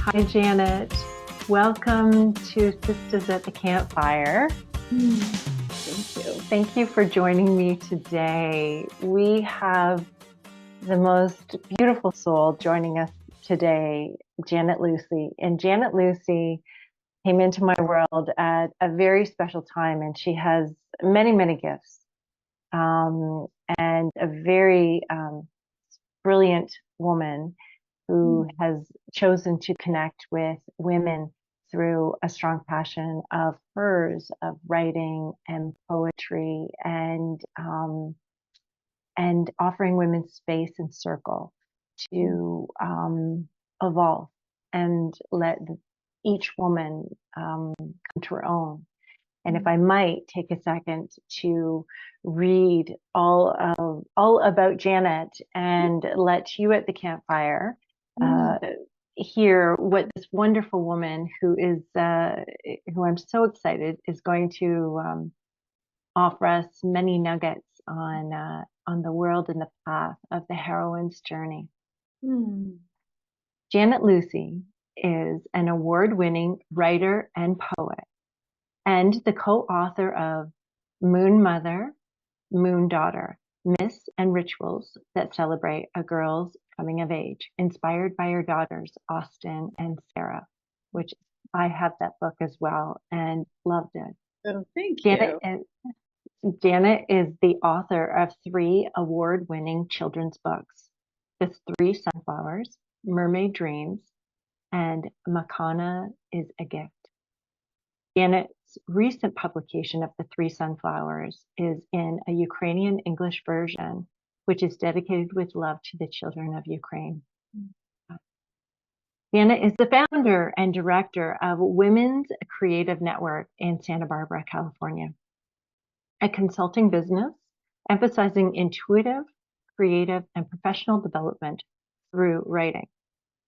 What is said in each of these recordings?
Hi, Janet. Welcome to Sisters at the Campfire. Thank you. Thank you for joining me today. We have the most beautiful soul joining us today, Janet Lucy. And Janet Lucy came into my world at a very special time, and she has many, many gifts and a very brilliant woman who has chosen to connect with women through a strong passion of hers of writing and poetry and offering women space and circle to evolve and let each woman come to her own. And if I might take a second to read all about Janet and let you at the campfire hear what this wonderful woman who I'm so excited is going to offer us many nuggets on the world and the path of the heroine's journey. Janet Lucy is an award-winning writer and poet, and the co-author of Moon Mother, Moon Daughter, Myths and Rituals that Celebrate a Girl's Coming of Age, inspired by her daughters, Austin and Sarah, which I have that book as well and loved it. Oh, thank you. Janet is the author of 3 award-winning children's books, The 3 Sunflowers, Mermaid Dreams, and Makana is a Gift. Janet's recent publication of The 3 Sunflowers is in a Ukrainian English version, which is dedicated with love to the children of Ukraine. Janet is the founder and director of Women's Creative Network in Santa Barbara, California, a consulting business emphasizing intuitive, creative, and professional development through writing.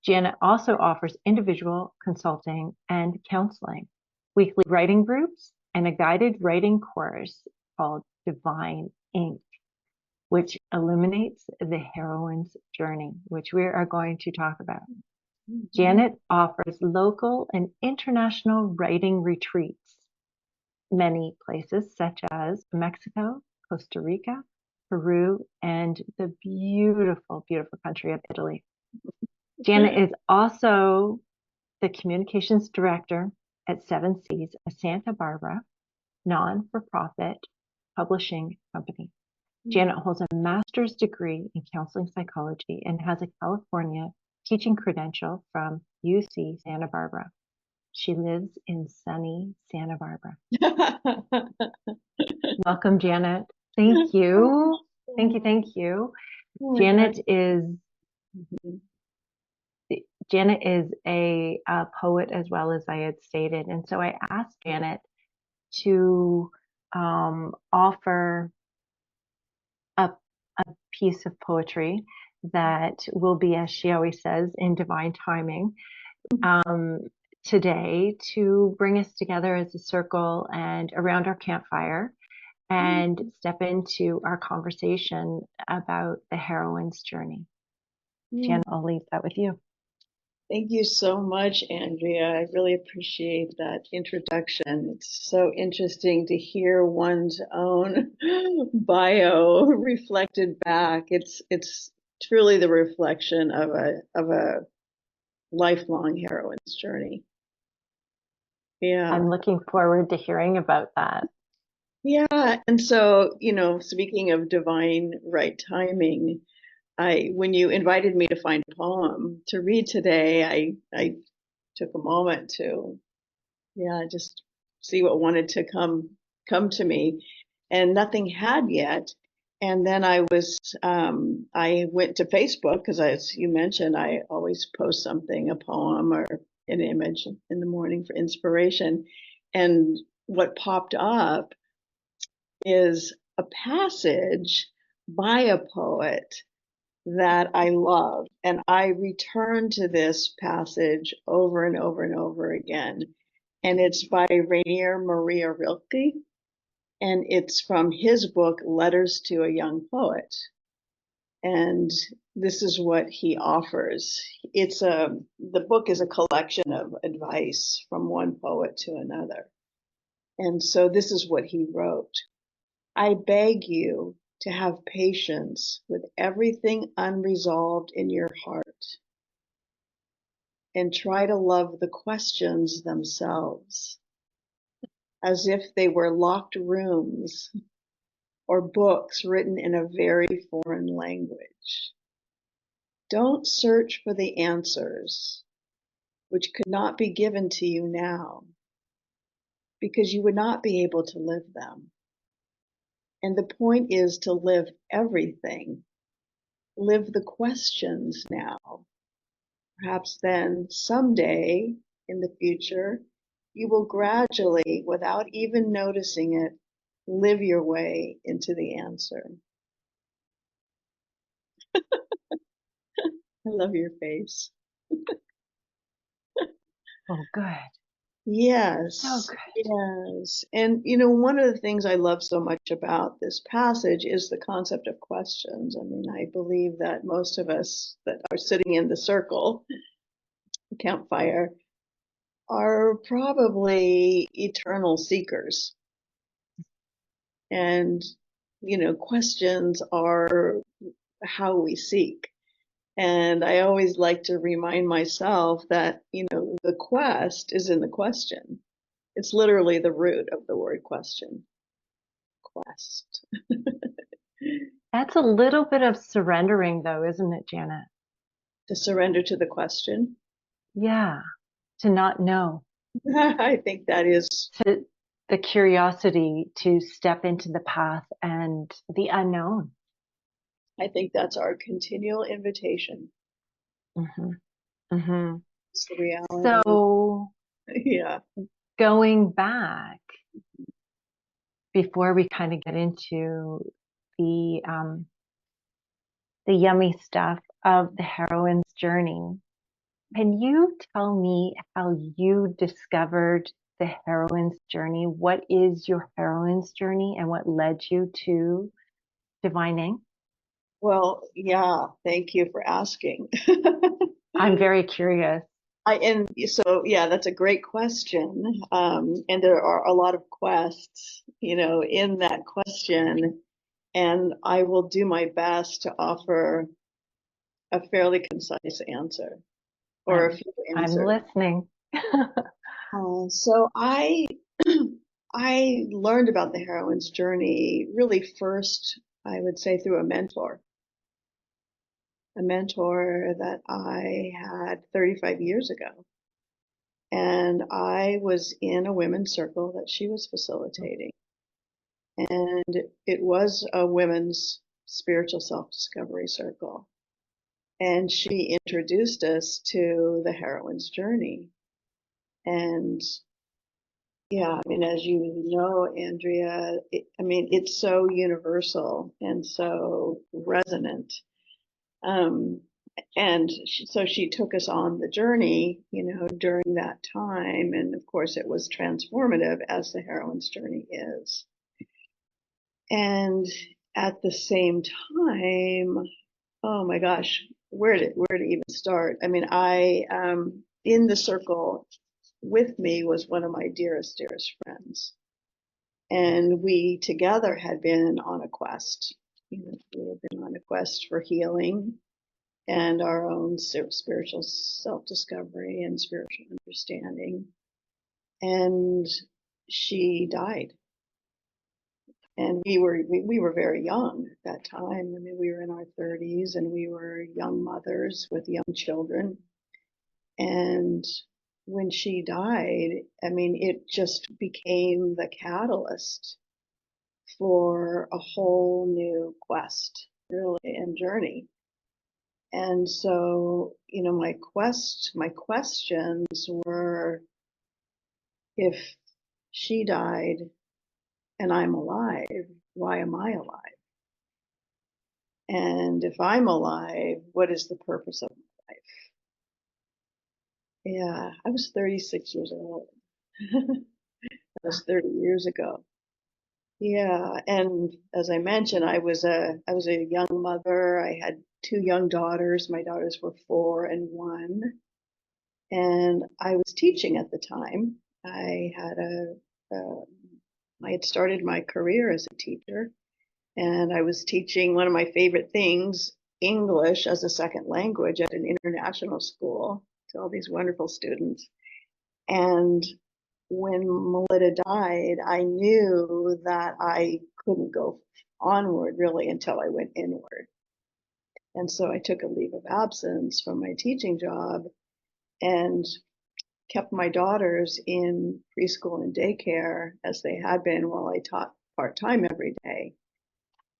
Janet also offers individual consulting and counseling, weekly writing groups, and a guided writing course called Divine Ink, which illuminates the heroine's journey, which we are going to talk about. Janet offers local and international writing retreats, many places such as Mexico, Costa Rica, Peru, and the beautiful, beautiful country of Italy. Janet is also the communications director at 7 Seas, a Santa Barbara non-for-profit publishing company. Janet holds a master's degree in counseling psychology and has a California teaching credential from UC Santa Barbara. She lives in sunny Santa Barbara. Welcome, Janet. Thank you. Thank you. Janet is a poet as well, as I had stated. And so I asked Janet to offer a piece of poetry that will be, as she always says, in divine timing today, to bring us together as a circle and around our campfire and step into our conversation about the heroine's journey. Janet, I'll leave that with you. Thank you so much, Andrea. I really appreciate that introduction. It's so interesting to hear one's own bio reflected back. It's truly the reflection of a lifelong heroine's journey. Yeah. I'm looking forward to hearing about that. Yeah, and so, speaking of divine right timing, when you invited me to find a poem to read today, I took a moment to, just see what wanted to come to me, and nothing had yet. And then I went to Facebook because, as you mentioned, I always post something, a poem or an image in the morning for inspiration. And what popped up is a passage by a poet that I love. And I return to this passage over and over and over again. And it's by Rainier Maria Rilke. And it's from his book, Letters to a Young Poet. And this is what he offers. The book is a collection of advice from one poet to another. And so this is what he wrote. I beg you to have patience with everything unresolved in your heart and try to love the questions themselves as if they were locked rooms or books written in a very foreign language. Don't search for the answers which could not be given to you now because you would not be able to live them. And the point is to live everything. Live the questions now. Perhaps then someday in the future, you will gradually, without even noticing it, live your way into the answer. I love your face. Oh, good. Yes. So good. Yes. And one of the things I love so much about this passage is the concept of questions. I mean, I believe that most of us that are sitting in the circle, the campfire, are probably eternal seekers. And, questions are how we seek. And I always like to remind myself that, the quest is in the question. It's literally the root of the word question. Quest. That's a little bit of surrendering, though, isn't it, Janet? To surrender to the question. Yeah, to not know, I think that is, to the curiosity to step into the path and the unknown. I think that's our continual invitation. Hmm. Hmm. It's the reality. So Yeah. going back, before we kind of get into the um, the yummy stuff of the heroine's journey, can you tell me how you discovered the heroine's journey? What is your heroine's journey and what led you to divining? Well, yeah, thank you for asking. I'm very curious. And so, yeah, that's a great question. And there are a lot of quests, in that question. And I will do my best to offer a fairly concise answer or a I'm, few I'm answers. listening. So I learned about the heroine's journey really first, I would say, through a mentor that I had 35 years ago. And I was in a women's circle that she was facilitating. And it was a women's spiritual self-discovery circle. And she introduced us to the heroine's journey. And yeah, I mean, as you know, Andrea, it's so universal and so resonant. Um, and so she took us on the journey, during that time. And of course, it was transformative, as the heroine's journey is. And at the same time, oh my gosh, where to even start? I mean, in the circle with me was one of my dearest friends. And we together had been on a quest. We had been on a quest for healing and our own spiritual self-discovery and spiritual understanding. And she died. And we were very young at that time. I mean, we were in our 30s and we were young mothers with young children. And when she died, I mean, it just became the catalyst for a whole new quest, really, and journey. And so, my questions were, if she died and I'm alive, why am I alive? And if I'm alive, what is the purpose of my life? Yeah, I was 36 years old. That was 30 years ago. Yeah, and as I mentioned, I was a young mother. I had two young daughters. My daughters were 4 and 1, and I was teaching at the time. I had a I had started my career as a teacher, and I was teaching one of my favorite things, English as a second language at an international school to all these wonderful students. And when Melita died, I knew that I couldn't go onward really until I went inward. And so I took a leave of absence from my teaching job and kept my daughters in preschool and daycare as they had been while I taught part time every day.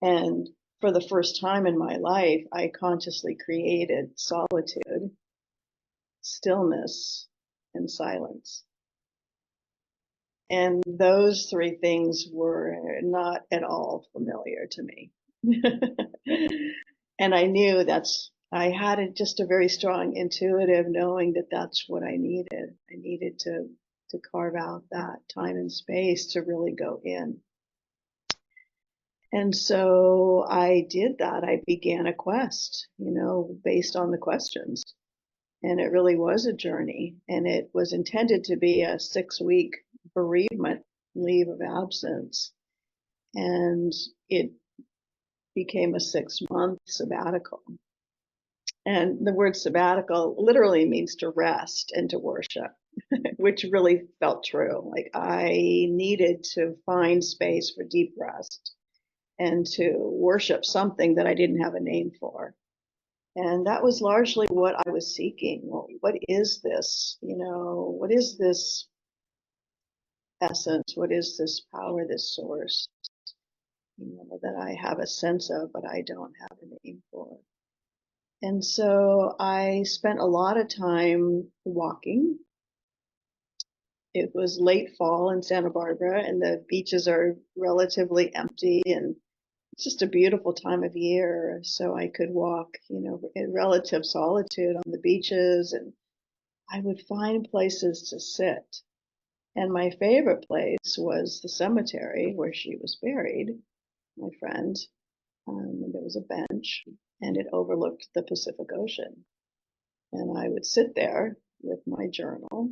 And for the first time in my life, I consciously created solitude, stillness, and silence. And those three things were not at all familiar to me. And I knew I had just a very strong intuitive knowing that that's what I needed. I needed to carve out that time and space to really go in. And so I did that. I began a quest, based on the questions. And it really was a journey. And it was intended to be a 6-week bereavement leave of absence. And it became a 6-month sabbatical. And the word sabbatical literally means to rest and to worship, which really felt true. Like I needed to find space for deep rest and to worship something that I didn't have a name for. And that was largely what I was seeking. Well, what is this? What is this essence? What is this power, this source, that I have a sense of, but I don't have a name for? And so I spent a lot of time walking. It was late fall in Santa Barbara, and the beaches are relatively empty, and it's just a beautiful time of year. So I could walk, in relative solitude on the beaches, and I would find places to sit. And my favorite place was the cemetery where she was buried, my friend. And there was a bench, and it overlooked the Pacific Ocean. And I would sit there with my journal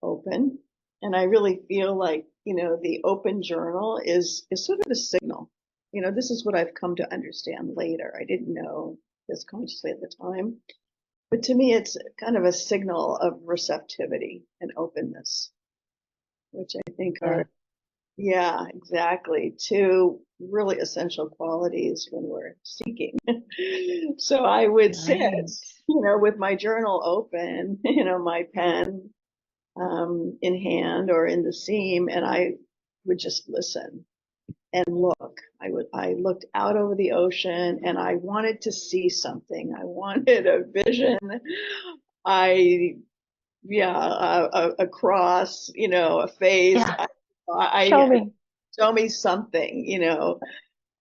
open. And I really feel like, the open journal is sort of a signal. This is what I've come to understand later. I didn't know this consciously at the time. But to me, it's kind of a signal of receptivity and openness, which I think are, yeah, exactly, two really essential qualities when we're seeking. So I would sit, Right. with my journal open, my pen in hand or in the seam, and I would just listen and look. I looked out over the ocean and I wanted to see something. I wanted a vision. I yeah, a cross, a face. Yeah. Show I me. show me something,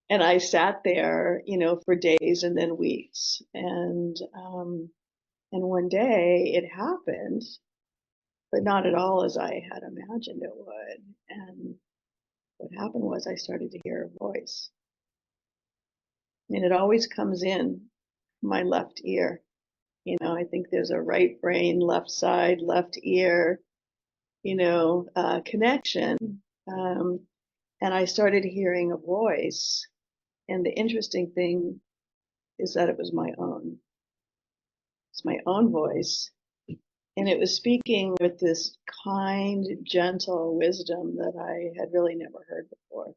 and I sat there, for days and then weeks. And one day it happened, but not at all as I had imagined it would. And what happened was I started to hear a voice, and it always comes in my left ear. I think there's a right brain, left side, left ear, connection. Um, and I started hearing a voice. And the interesting thing is that it was my own. It's my own voice. And it was speaking with this kind, gentle wisdom that I had really never heard before.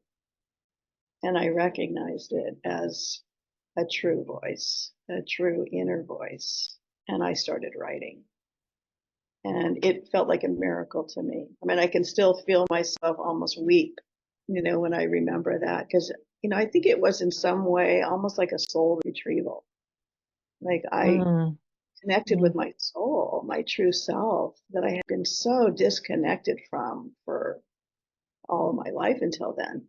And I recognized it as a true voice, a true inner voice. And I started writing. And it felt like a miracle to me. I mean, I can still feel myself almost weep, when I remember that. Because, I think it was in some way almost like a soul retrieval. Like I Mm, connected with mm. my soul, my true self that I had been so disconnected from for all of my life until then.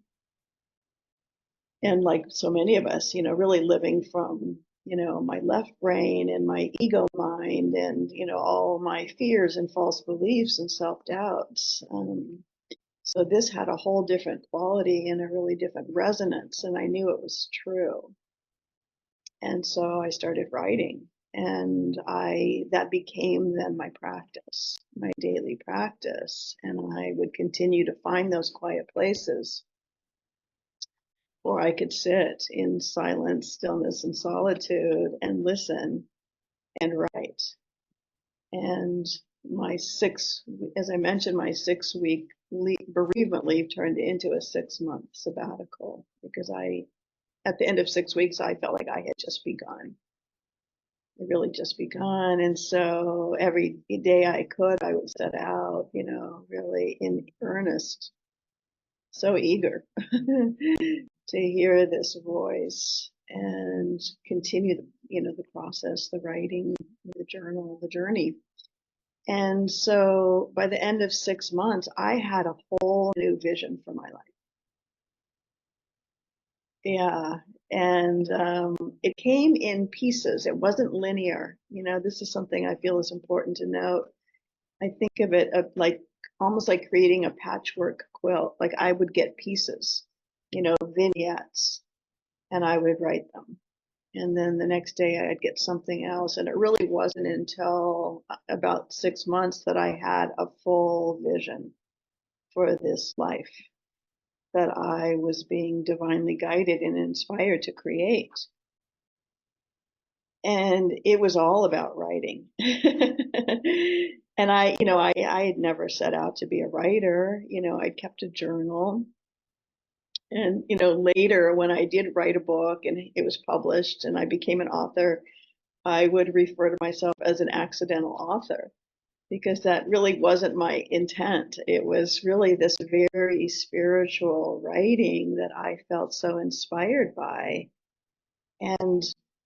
And like so many of us, really living from, my left brain and my ego mind and, all my fears and false beliefs and self doubts. So this had a whole different quality and a really different resonance, and I knew it was true. And so I started writing, and that became then my practice, my daily practice. And I would continue to find those quiet places where I could sit in silence, stillness, and solitude and listen and write. And as I mentioned, my 6 week bereavement leave turned into a 6 month sabbatical because at the end of 6 weeks, I felt like I had just begun. It really just begun. And so every day I could, I would set out, really in earnest, so eager to hear this voice and continue the process, the writing, the journal, the journey. And so by the end of 6 months, I had a whole new vision for my life. Yeah. And it came in pieces. It wasn't linear. This is something I feel is important to note. I think of it like almost like creating a patchwork quilt. Like I would get pieces, vignettes, and I would write them. And then the next day I'd get something else. And it really wasn't until about 6 months that I had a full vision for this life that I was being divinely guided and inspired to create. And it was all about writing. And I had never set out to be a writer. I'd kept a journal. And, later when I did write a book and it was published and I became an author, I would refer to myself as an accidental author because that really wasn't my intent. It was really this very spiritual writing that I felt so inspired by. And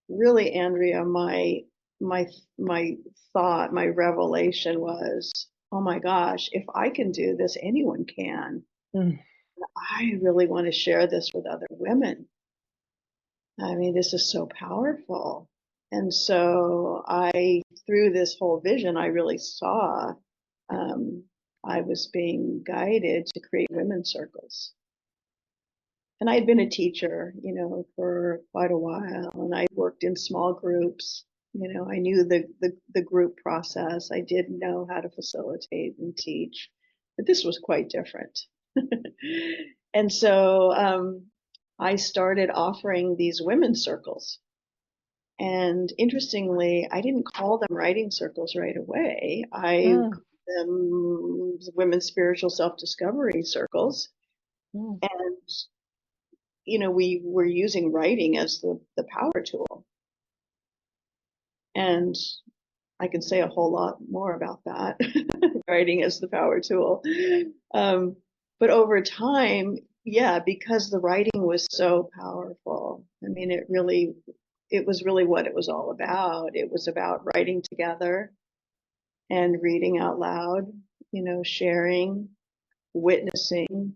really, Andrea, my thought, my revelation was, oh my gosh, if I can do this, anyone can. Mm. I really want to share this with other women. I mean, this is so powerful. And so through this whole vision, I really saw I was being guided to create women's circles. And I had been a teacher, for quite a while, and I worked in small groups. I knew the group process. I did know how to facilitate and teach, but this was quite different. And so I started offering these women's circles. And interestingly, I didn't call them writing circles right away. I Mm. called them women's spiritual self-discovery circles. Mm. And we were using writing as the power tool. And I can say a whole lot more about that, writing as the power tool. But over time, yeah, because the writing was so powerful, I mean, it was really what it was all about. It was about writing together and reading out loud, sharing, witnessing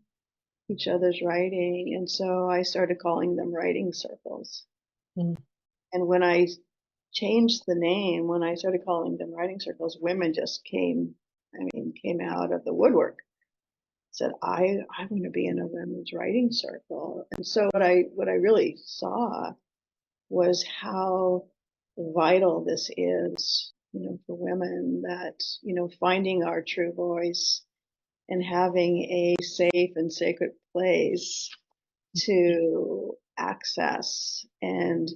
each other's writing. And so I started calling them writing circles. Mm. And when I changed the name, when I started calling them writing circles, women just came out of the woodwork. Said, I want to be in a women's writing circle. And so what I really saw was how vital this is, for women, that, finding our true voice and having a safe and sacred place to access and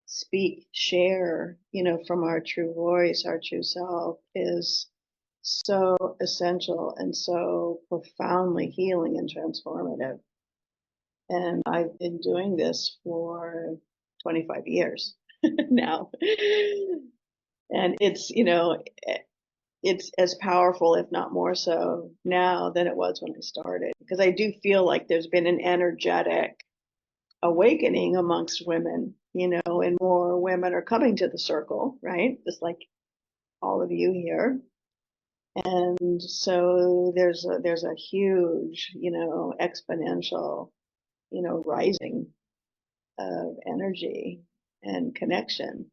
speak, share, from our true voice, our true self, is so essential and so profoundly healing and transformative. And I've been doing this for 25 years now. And it's as powerful, if not more so now than it was when I started, because I do feel like there's been an energetic awakening amongst women, and more women are coming to the circle, right? Just like all of you here. And so there's a huge, exponential, rising of energy and connection.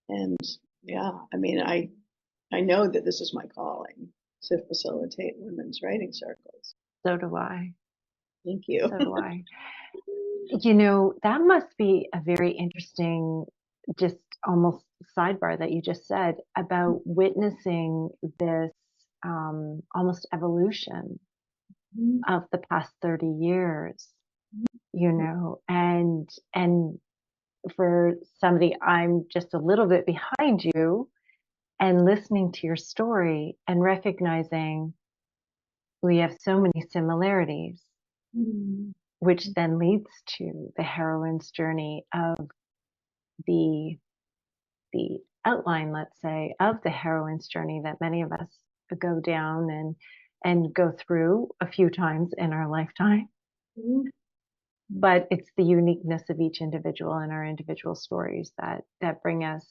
And yeah, I mean, I know that this is my calling. to facilitate women's writing circles. So do I. Thank you. So do I. You know, that must be a very interesting, just almost sidebar that you just said about witnessing this almost evolution of the past 30 years, you know, and for somebody, I'm just a little bit behind you and listening to your story and recognizing we have so many similarities, which then leads to the heroine's journey of the the outline, let's say, of the heroine's journey that many of us go down and go through a few times in our lifetime. But it's the uniqueness of each individual and our individual stories that bring us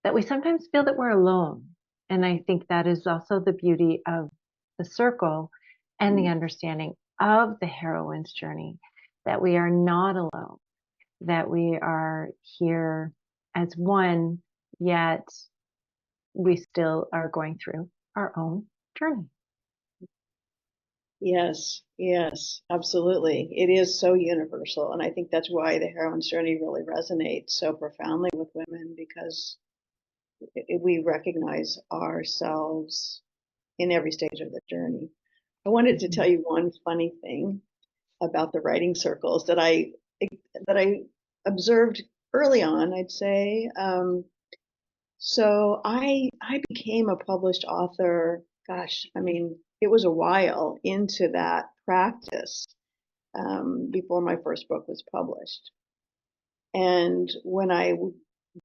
that we sometimes feel that we're alone. And I think that is also the beauty of the circle and the understanding of the heroine's journey, that we are not alone, that we are here as one, yet we still are going through our own journey. Yes, yes, absolutely. It is so universal. And I think that's why the heroine's journey really resonates so profoundly with women, because we recognize ourselves in every stage of the journey. I wanted to tell you one funny thing about the writing circles that I observed early on, I'd say. So I became a published author, gosh, I mean, it was a while into that practice, before my first book was published. And when I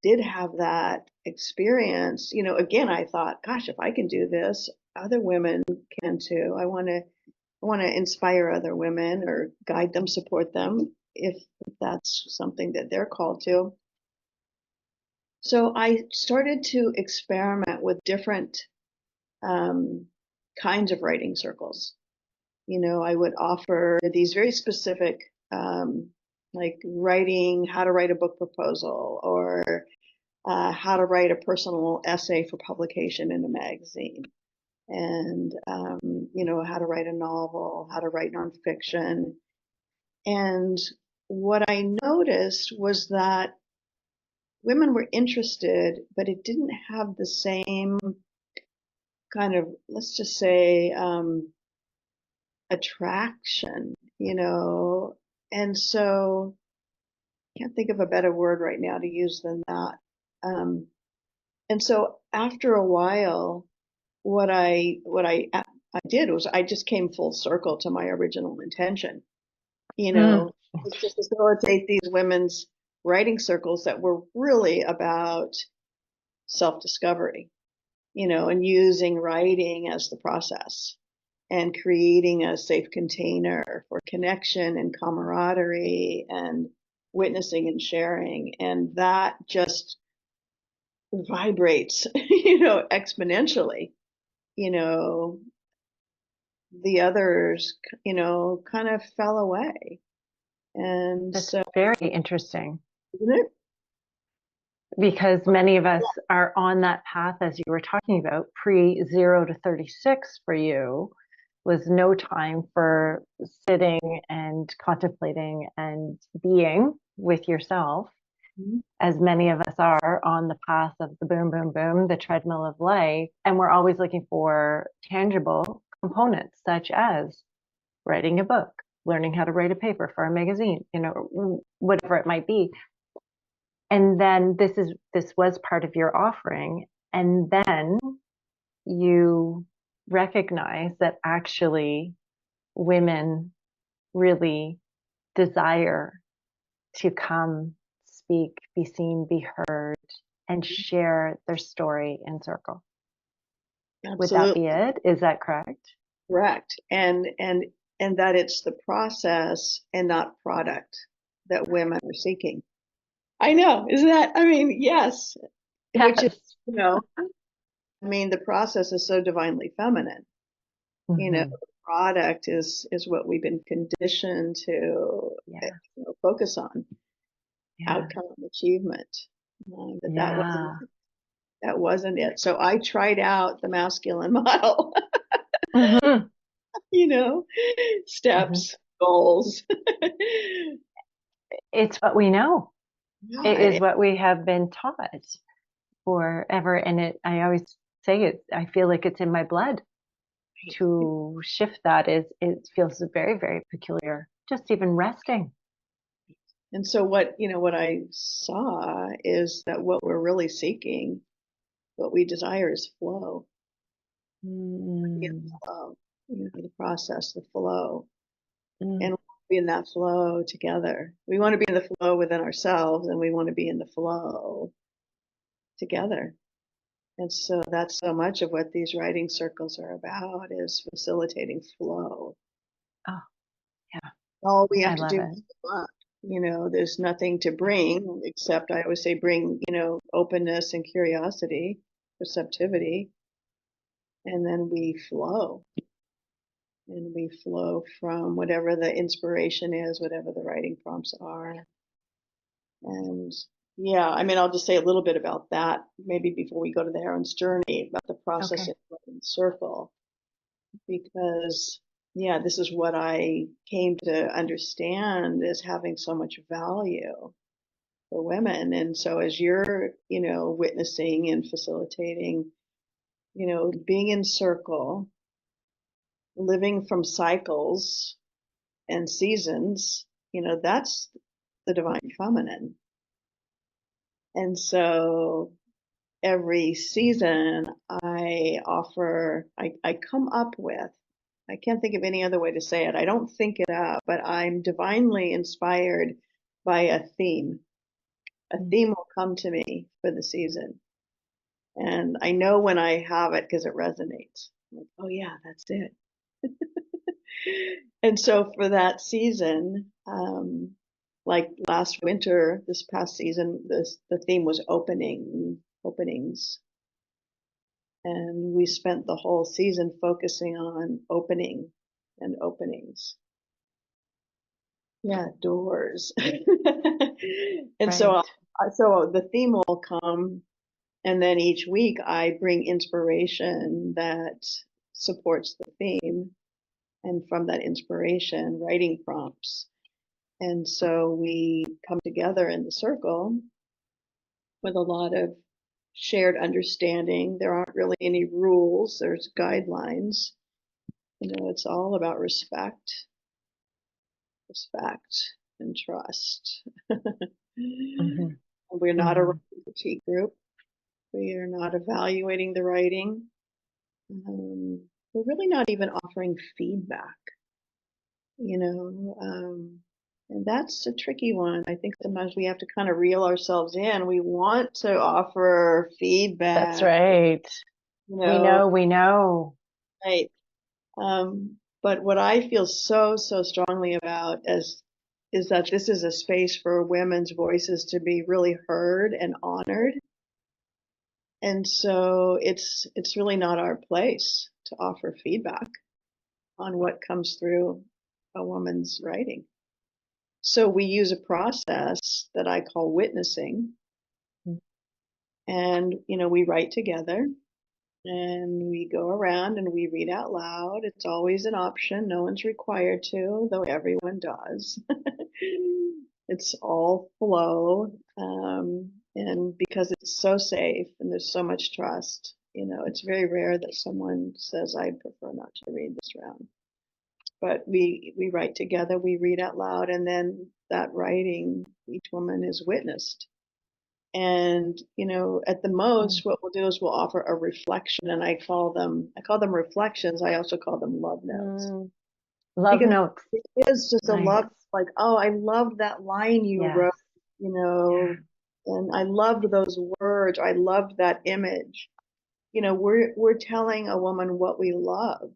did have that experience, you know, again, I thought, gosh, if I can do this, other women can too. I want to inspire other women or guide them, support them if that's something that they're called to. So I started to experiment with different kinds of writing circles. You know, I would offer these very specific, like writing, how to write a book proposal, or how to write a personal essay for publication in a magazine, and you know, how to write a novel, how to write nonfiction. And what I noticed was that women were interested, but it didn't have the same kind of, let's just say, attraction, you know. And so I can't think of a better word right now to use than that. Um, and so after a while, what I did was I just came full circle to my original intention, you Mm. know, was to facilitate these women's writing circles that were really about self-discovery, you know, and using writing as the process and creating a safe container for connection and camaraderie and witnessing and sharing. And that just vibrates, you know, exponentially. You know, the others, you know, kind of fell away. And That's so, very interesting, isn't it? because many of us are on that path, as you were talking about, pre 0 to 36 for you was no time for sitting and contemplating and being with yourself, as many of us are on the path of the boom, boom, boom, the treadmill of life. And we're always looking for tangible components, such as writing a book, learning how to write a paper for a magazine, you know, whatever it might be. And then this was part of your offering. And then you recognize that actually women really desire to come, speak, be seen, be heard, and share their story in circle. Would that be Absolutely it? Is that correct? correct. And that it's the process and not product that women are seeking. I know, isn't that, I mean, yes, which is, Yes. you know, I mean, the process is so divinely feminine. You know, Mm-hmm. the product is what we've been conditioned to, Yeah. you know, focus on, Yeah. outcome achievement. But that wasn't Yeah. it. That wasn't it. So I tried out the masculine model, Hmm. you know, Hmm. steps, goals. It's what we know. It Yeah, is what we have been taught forever. And I always say it, I feel like it's in my blood. To shift that is, it feels very, very peculiar. Just even resting. and so what I saw is that what we're really seeking, what we desire is flow. Be in Mm, flow, the process, the flow. mm, And be in that flow together. We want to be in the flow within ourselves and we want to be in the flow together. And so that's so much of what these writing circles are about is facilitating flow. oh, yeah, All we I have to love do it. is show up. There's nothing to bring except I always say bring, openness and curiosity, receptivity, and then we flow. And we flow from whatever the inspiration is, whatever the writing prompts are. And yeah, I mean, I'll just say a little bit about that maybe before we go to the heroine's journey about the process Okay. in the circle, because yeah, this is what I came to understand as having so much value for women. And so as you're, witnessing and facilitating, being in circle, living from cycles and seasons, that's the divine feminine. And so every season I come up with, I can't think of any other way to say it. I don't think it up, but I'm divinely inspired by a theme. A Mm. theme will come to me for the season. And I know when I have it because it resonates. I'm like, oh yeah, that's it. And so for that season, like last winter, this past season, the theme was openings. And we spent the whole season focusing on opening and openings. Yeah, doors. And so, Right. so the theme will come, and then each week I bring inspiration that supports the theme, and from that inspiration, writing prompts. And so we come together in the circle with a lot of shared understanding. There aren't really any rules, there's guidelines. It's all about respect and trust. Hmm. We're not a Hmm. writing critique group. We are not evaluating the writing. We're really not even offering feedback, you know, um, and that's a tricky one. I think sometimes we have to kind of reel ourselves in. We want to offer That's feedback, right. you We know, know, we know. right? But what I feel so, so strongly about is that this is a space for women's voices to be really heard and honored. And so it's really not our place to offer feedback on what comes through a woman's writing. So we use a process that I call witnessing. And, we write together and we go around and we read out loud. It's always an option. No one's required to, though everyone does. It's all flow. And because it's so safe and there's so much trust, it's very rare that someone says, I'd prefer not to read this round. But we write together, we read out loud, and then that writing, each woman is witnessed. And at the Mm. most what we'll do is we'll offer a reflection, and I call them reflections. I also call them love notes, Mm. Love because notes. it is just a Nice. love, like, oh, I loved that line you Yes. wrote, you know Yeah. and I loved those words, I loved that image. We're telling a woman what we love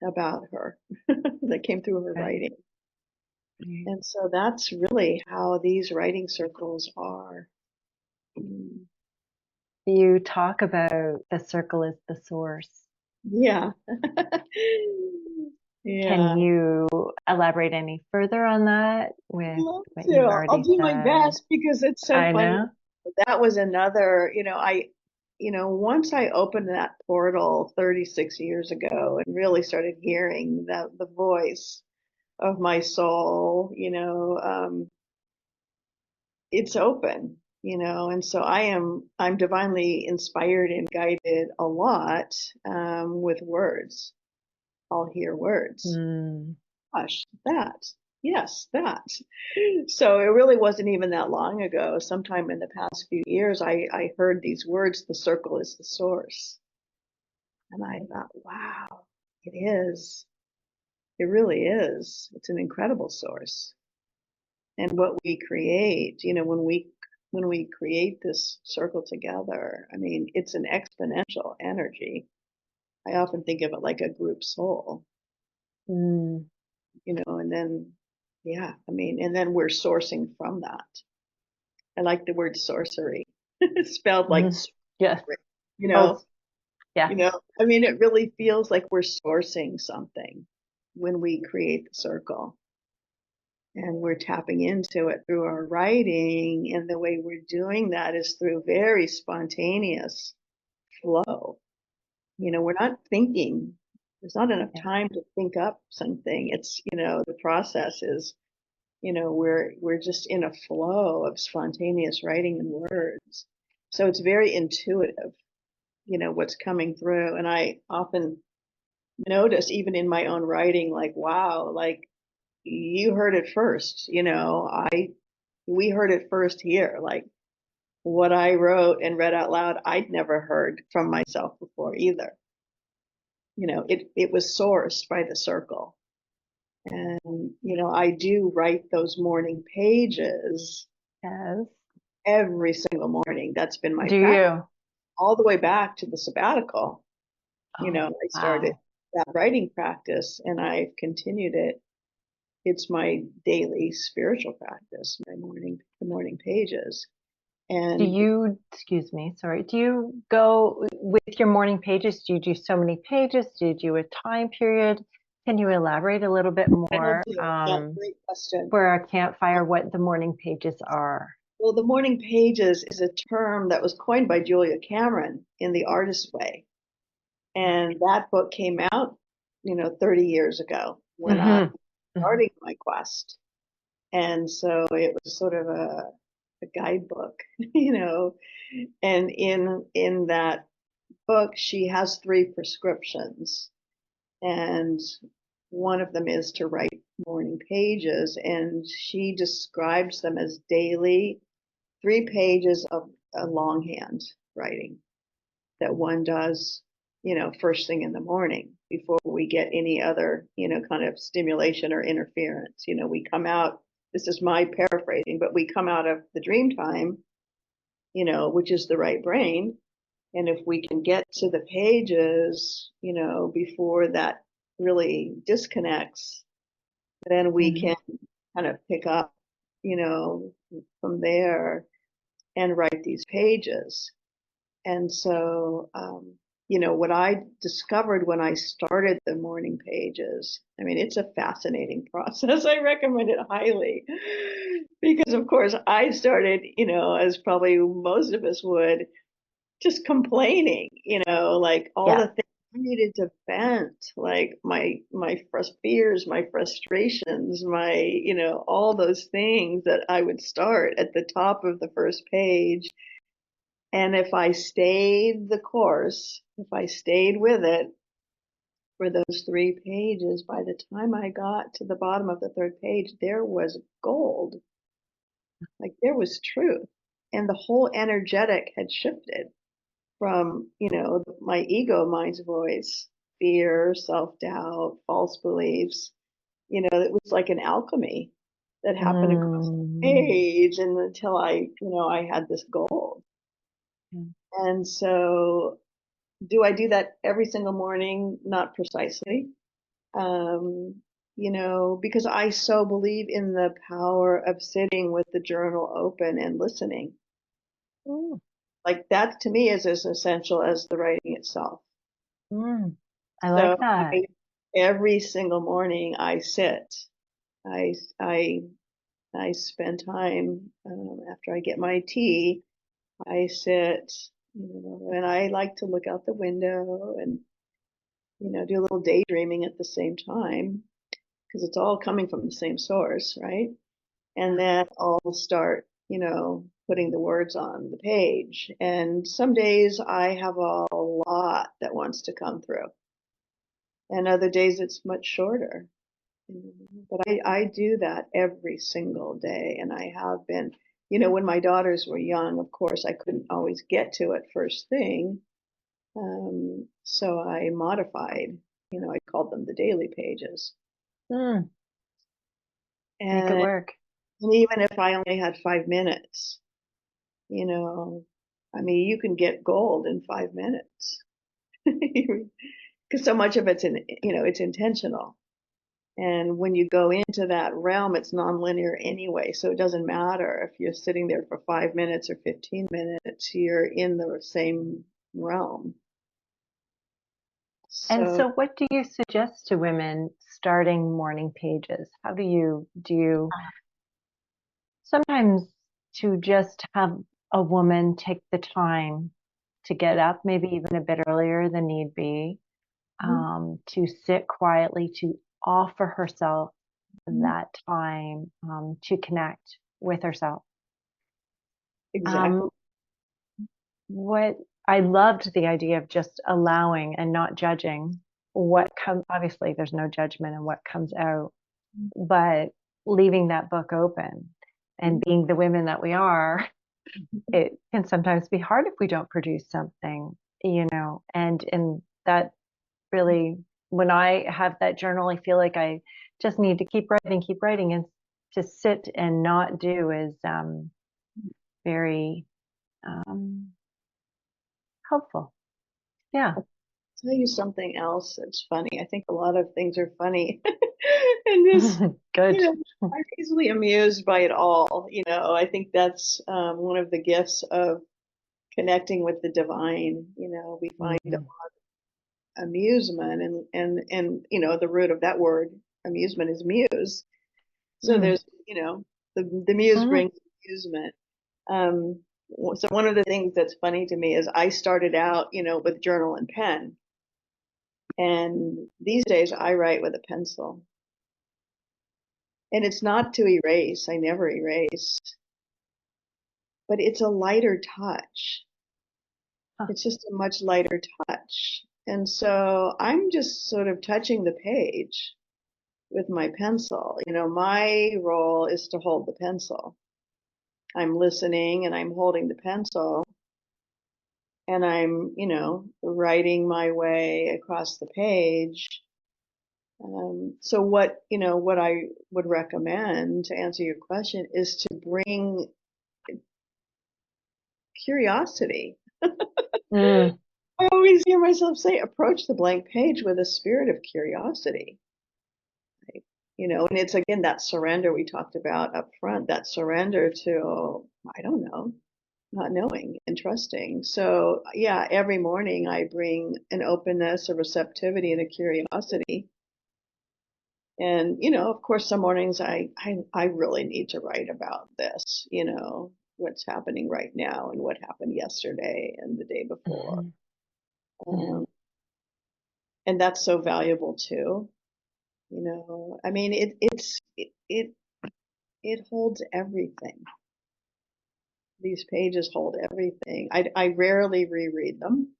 about her that came through her Right. writing. Right. And so that's really how these writing circles are. Mm. You talk about the circle is the source. Yeah. Can Yeah. you elaborate any further on that I'd with love what to. you've I'll already do my said? best because it's so I funny. know. that was another, once I opened that portal 36 years ago and really started hearing the voice of my soul, it's open, and so I'm divinely inspired and guided a lot with words. I'll hear words. Mm. Gosh, that. Yes, that. So it really wasn't even that long ago. Sometime in the past few years, I heard these words, the circle is the source. And I thought, wow, it is. It really is. It's an incredible source. And what we create, when we create this circle together, I mean, it's an exponential energy. I often think of it like a group soul, Mm. and then, yeah, I mean, and then we're sourcing from that. I like the word sorcery. It's spelled like, Mhm. Yes. you Oh, know, yeah. I mean, it really feels like we're sourcing something when we create the circle. And we're tapping into it through our writing. And the way we're doing that is through very spontaneous flow. We're not thinking. There's not enough Yeah. time to think up something. It's, the process is, we're just in a flow of spontaneous writing and words. So it's very intuitive, what's coming through. And I often notice even in my own writing, like, wow, like you heard it first, we heard it first here. Like what I wrote and read out loud, I'd never heard from myself before either. It was sourced by the circle. And, I do write those morning pages Yes. every single morning. That's been my Do practice you? all the way back to the sabbatical. Oh, I started wow. that writing practice and I've continued it. It's my daily spiritual practice, the morning pages. Do And you, excuse me, sorry, do you go with your morning pages? Do you do so many pages? Do you do a time period? Can you elaborate a little bit I more do. Yeah, great question. for our campfire what the morning pages are? Well, the morning pages is a term that was coined by Julia Cameron in The Artist's Way. And that book came out, 30 years ago when I was Mm-hmm. Mm-hmm. starting my quest. And so it was sort of a guidebook, and in that book, she has 3 prescriptions. And one of them is to write morning pages. And she describes them as daily 3 pages of a longhand writing that one does, first thing in the morning before we get any other, kind of stimulation or interference. We come out, this is my paraphrasing, but we come out of the dream time, which is the right brain. And if we can get to the pages, before that really disconnects, then we Mm-hmm. can kind of pick up, from there and write these pages. And so, what I discovered when I started the morning pages, I mean, it's a fascinating process. I recommend it highly because, of course, I started, as probably most of us would, just complaining, like all Yeah. the things I needed to vent, like my fears, my frustrations, my, all those things that I would start at the top of the first page. And if I stayed the course, if I stayed with it for those 3 pages, by the time I got to the bottom of the third page, there was gold. Like there was truth. And the whole energetic had shifted from, my ego mind's voice, fear, self-doubt, false beliefs. It was like an alchemy that happened across the Mm. page and until I had this gold. And so do I do that every single morning? Not precisely. Um, because I so believe in the power of sitting with the journal open and listening. Mm. Like that to me is as essential as the writing itself. Mm. I So like that. every single morning I sit. I I I spend time after I get my tea. I sit, and I like to look out the window and, do a little daydreaming at the same time because it's all coming from the same source, right? And then I'll start, putting the words on the page. And some days I have a lot that wants to come through, and other days it's much shorter. But I do that every single day, and I have been. When my daughters were young, of course, I couldn't always get to it first thing. So I modified, I called them the daily pages. Mm, make it And, work. and even if I only had 5 minutes, you know, I mean, you can get gold in 5 minutes because so much of it's intentional. And when you go into that realm, it's nonlinear anyway. So it doesn't matter if you're sitting there for 5 minutes or 15 minutes, you're in the same realm. And So so what do you suggest to women starting morning pages? How do you sometimes to just have a woman take the time to get up, maybe even a bit earlier than need be, mhm, to sit quietly, to offer herself mhm, that time to connect with herself. exactly. Um, what I loved the idea of just allowing and not judging what comes. Obviously, there's no judgment in what comes out, but leaving that book open and being the women that we are, it can sometimes be hard if we don't produce something, and that really, when I have that journal, I feel like I just need to keep writing, and to sit and not do is very um, helpful. Yeah. Tell you something else that's funny. I think a lot of things are funny. And just, Good. I'm easily amused by it all. I think that's one of the gifts of connecting with the divine. We find Mhm. amusement and the root of that word, amusement, is muse. So Mm. there's, the muse Mhm. brings amusement. Um, so one of the things that's funny to me is I started out, with journal and pen. And these days I write with a pencil. And it's not to erase, I never erase, but it's a lighter touch. Huh. It's just a much lighter touch. And so I'm just sort of touching the page with my pencil. My role is to hold the pencil. I'm listening and I'm holding the pencil and I'm, writing my way across the page. So what I would recommend to answer your question is to bring curiosity. Mm. I always hear myself say, approach the blank page with a spirit of curiosity. Right? And it's again that surrender we talked about up front, that surrender to, I don't know, not knowing and trusting. So yeah, every morning I bring an openness, a receptivity, and a curiosity. And of course, some mornings I really need to write about this, what's happening right now and what happened yesterday and the day before. Mhm. Um, and that's so valuable too. I mean, it holds everything. These pages hold everything. I rarely reread them.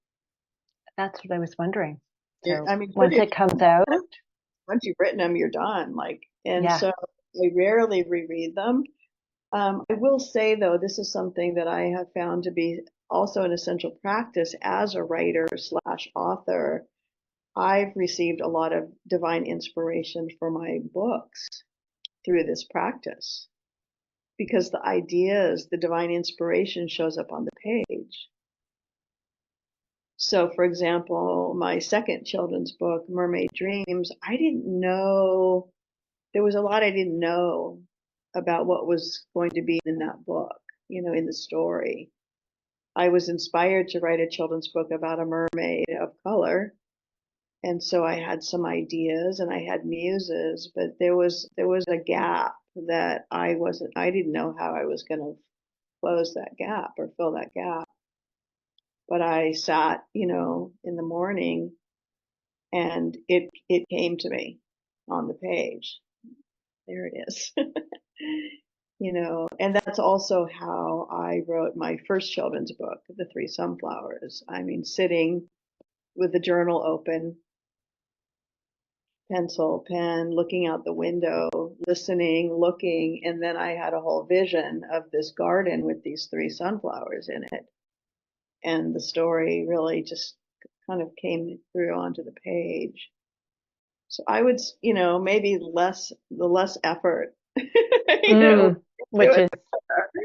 That's what I was wondering. So I mean, once it comes out, once you've written them, you're done. And yeah. so I rarely reread them. I will say though, this is something that I have found to be also an essential practice as a writer slash author. I've received a lot of divine inspiration for my books through this practice because the ideas, the divine inspiration shows up on the page. So, for example, my second children's book, Mermaid Dreams, I didn't know, there was a lot I didn't know about what was going to be in that book, in the story. I was inspired to write a children's book about a mermaid of color. And so I had some ideas and I had muses, but there was a gap that I didn't know how I was going to close that gap or fill that gap. But I sat, in the morning and it came to me on the page. There it is. And that's also how I wrote my first children's book, The Three Sunflowers. I mean, sitting with the journal open, pencil, pen, looking out the window, listening, looking, and then I had a whole vision of this garden with these three sunflowers in it. And the story really just kind of came through onto the page. So I would, maybe the less effort, Which do is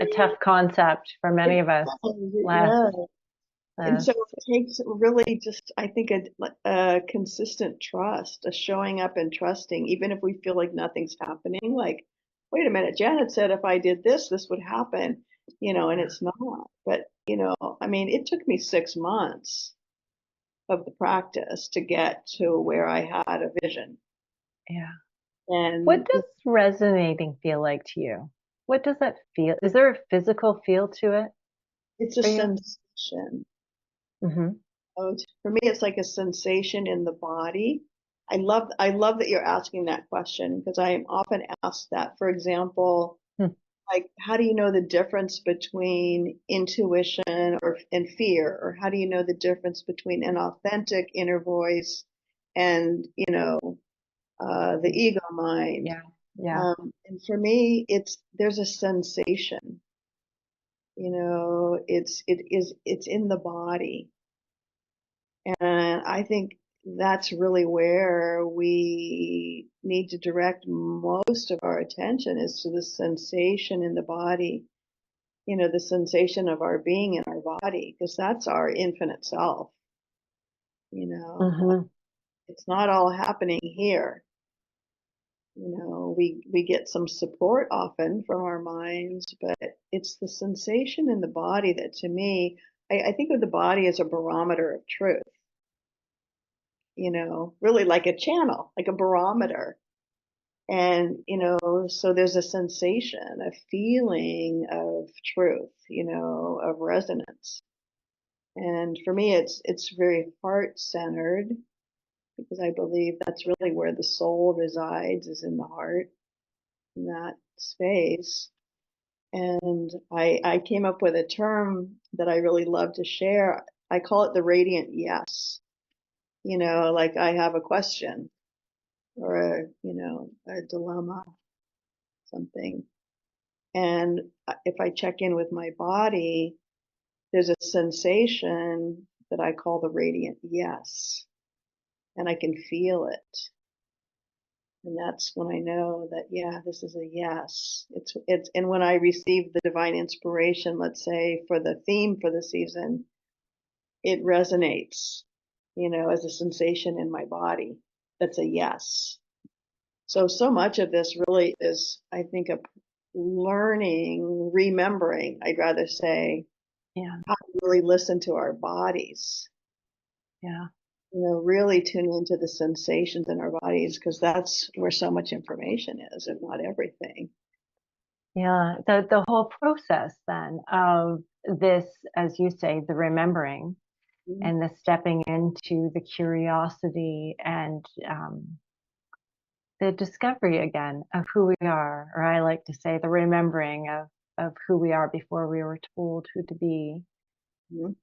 a tough concept for many of us. Less, Yeah. And less. so it takes really just, I think, a consistent trust, a showing up and trusting, even if we feel like nothing's happening. Like, wait a minute, Janet said if I did this, this would happen, and it's not. But, I mean, it took me 6 months of the practice to get to where I had a vision. Yeah. What And does resonating feel like to you? What does that feel? Is there a physical feel to it it's a for you? sensation. Mm-hmm. For me, it's like a sensation in the body. I love that you're asking that question because I am often asked that. For example, Hmm. like how do you know the difference between intuition and fear, or how do you know the difference between an authentic inner voice and the ego mind? Yeah. Yeah. And for me, there's a sensation. It's in the body. And I think that's really where we need to direct most of our attention is to the sensation in the body, the sensation of our being in our body, because that's our infinite self. You know, Mm-hmm. it's not all happening here. We get some support often from our minds, but it's the sensation in the body that to me, I think of the body as a barometer of truth, really like a channel, like a barometer. And, so there's a sensation, a feeling of truth, of resonance. And for me, it's very heart centered because I believe that's really where the soul resides, is in the heart, in that space. And I came up with a term that I really love to share. I call it the radiant yes. Like I have a question or a dilemma, something. And if I check in with my body, there's a sensation that I call the radiant yes, and I can feel it. And that's when I know that, yeah, this is a yes. And when I receive the divine inspiration, let's say for the theme for the season, it resonates, as a sensation in my body. That's a yes. So much of this really is, I think, a learning, remembering, I'd rather say, Yeah. how to really listen to our bodies, Yeah. really tune into the sensations in our bodies because that's where so much information is, if not everything. Yeah. The whole process then of this, as you say, the remembering Mhm. and the stepping into the curiosity and the discovery again of who we are, or I like to say the remembering of who we are before we were told who to be. Mhm.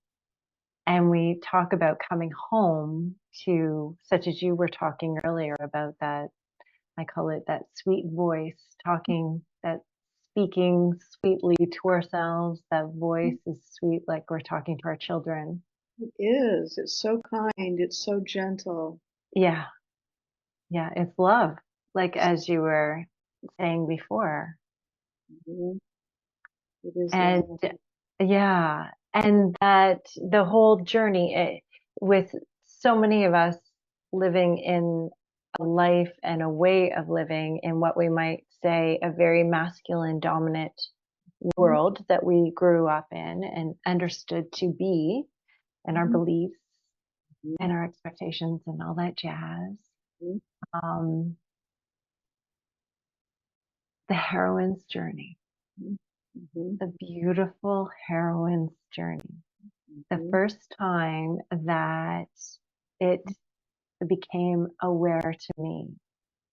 And we talk about coming home to, such as you were talking earlier about that, I call it that sweet voice, talking, that speaking sweetly to ourselves. That voice is sweet, like we're talking to our children. It is. It's so kind. It's so gentle. Yeah, yeah, it's love, like as you were saying before. Mhm. It is And love. yeah, and that the whole journey with so many of us living in a life and a way of living in what we might say a very masculine dominant Mhm. world that we grew up in and understood to be, and our Mhm. beliefs Mhm. and our expectations and all that jazz. Mhm. Um, the heroine's journey. Mhm. Mhm. the beautiful heroine's journey. The Mhm. first time that it became aware to me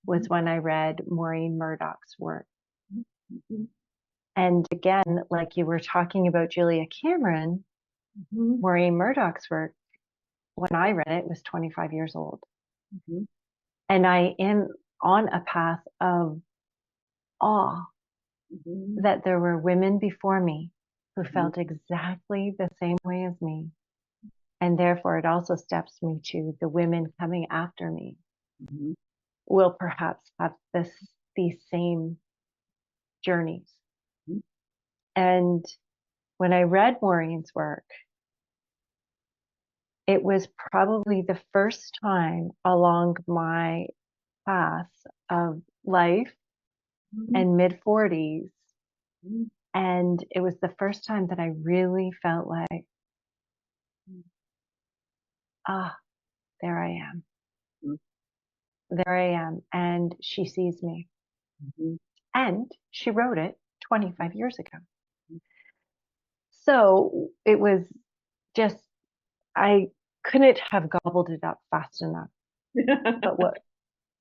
was when I read Maureen Murdock's work. Mhm. And again, like you were talking about Julia Cameron, Mhm. Maureen Murdock's work, when I read it, was 25 years old. Mhm. And I am on a path of awe Mhm. that there were women before me who Mhm. felt exactly the same way as me. And therefore, it also steps me to the women coming after me Mhm. will perhaps have these same journeys. Mhm. And when I read Maureen's work, it was probably the first time along my path of life Mhm. and mid 40s. Mhm. And it was the first time that I really felt like, ah, there I am. There I am. And she sees me. Mhm. And she wrote it 25 years ago. So it was just, I couldn't have gobbled it up fast enough. But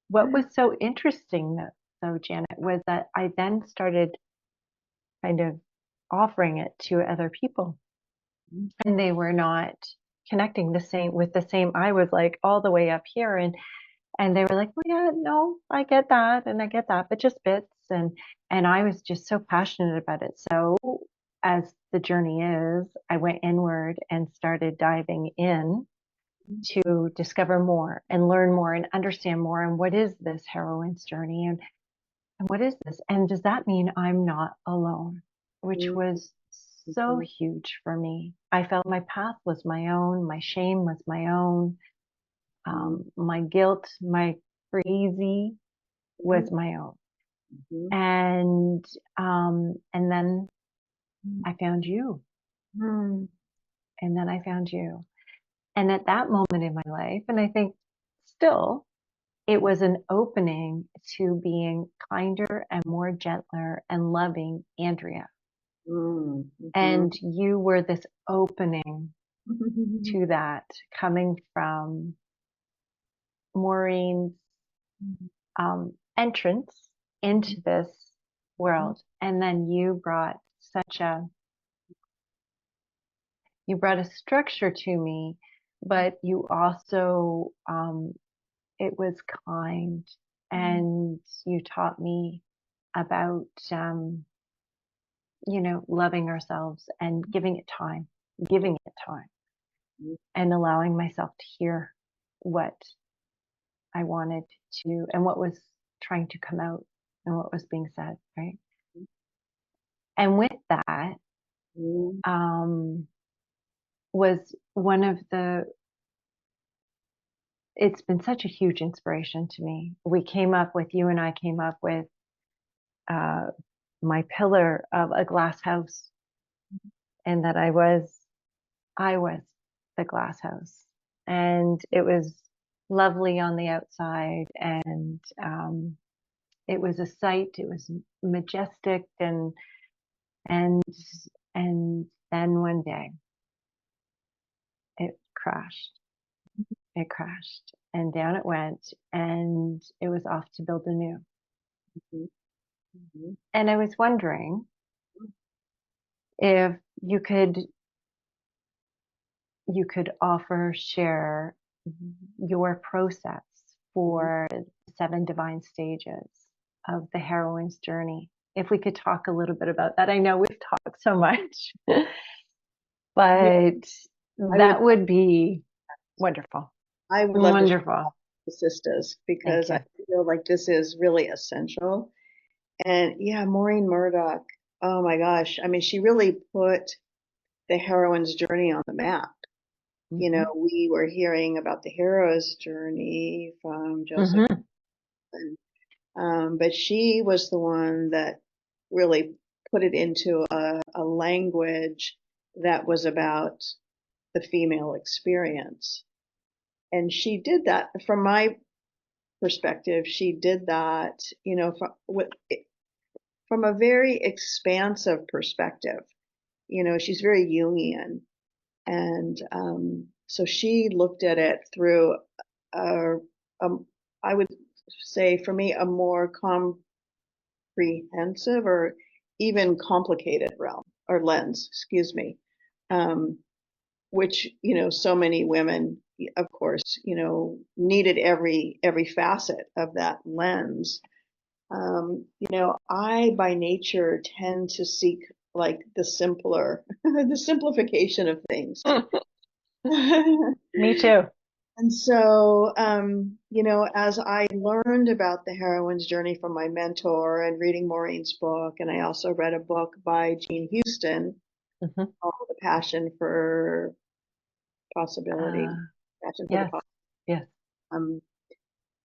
what was so interesting though, Janet, was that I then started kind of offering it to other people, and they were not connecting the same with the same. I was like all the way up here, and they were like, well, yeah, no, I get that, and I get that, but just bits. And I was just so passionate about it. So as the journey is, I went inward and started diving in to discover more and learn more and understand more. And what is this heroine's journey? And what is this? And does that mean I'm not alone? Which was so Mhm. huge for me. I felt my path was my own, my shame was my own, my guilt, my crazy was my own. Mhm. And then I found you. Mhm. And then I found you. And at that moment in my life, and I think still, it was an opening to being kinder and more gentler and loving Andrea. Mhm. And you were this opening Mhm. to that coming from Maureen's entrance into this world. And then you brought a structure to me, but you also, it was kind, and you taught me about, loving ourselves and giving it time and allowing myself to hear what I wanted to and what was trying to come out and what was being said, right? And with that, Mhm. um, was one of the, it's been such a huge inspiration to me. You and I came up with uh, my pillar of a glass house, and that I was the glass house. And it was lovely on the outside, and it was a sight. It was majestic, and and then one day it crashed. It crashed, and down it went, and it was off to build anew. And I was wondering if you could share your process for the 7 divine stages of the heroine's journey. If we could talk a little bit about that. I know we've talked so much, Yeah, but I would that would be wonderful. I would love to share Wonderful. the sisters Thank because I you. feel like this is really essential. And yeah, Maureen Murdock, oh my gosh. I mean, she really put the heroine's journey on the map. Hmm. We were hearing about the hero's journey from Joseph, Hmm. but she was the one that really put it into a language that was about the female experience. And she did that from my perspective. She did that, from from a very expansive perspective. She's very Jungian. And so she looked at it through, a, I would say for me, a more comprehensive or even complicated realm or lens, excuse me, which, so many women, of course, needed every facet of that lens. I by nature tend to seek like the simplification of things. Me too. And so, as I learned about the heroine's journey from my mentor and reading Maureen's book, and I also read a book by Jean Houston, called The Passion for Possibility, Passion for the Yes, Possibility. yes.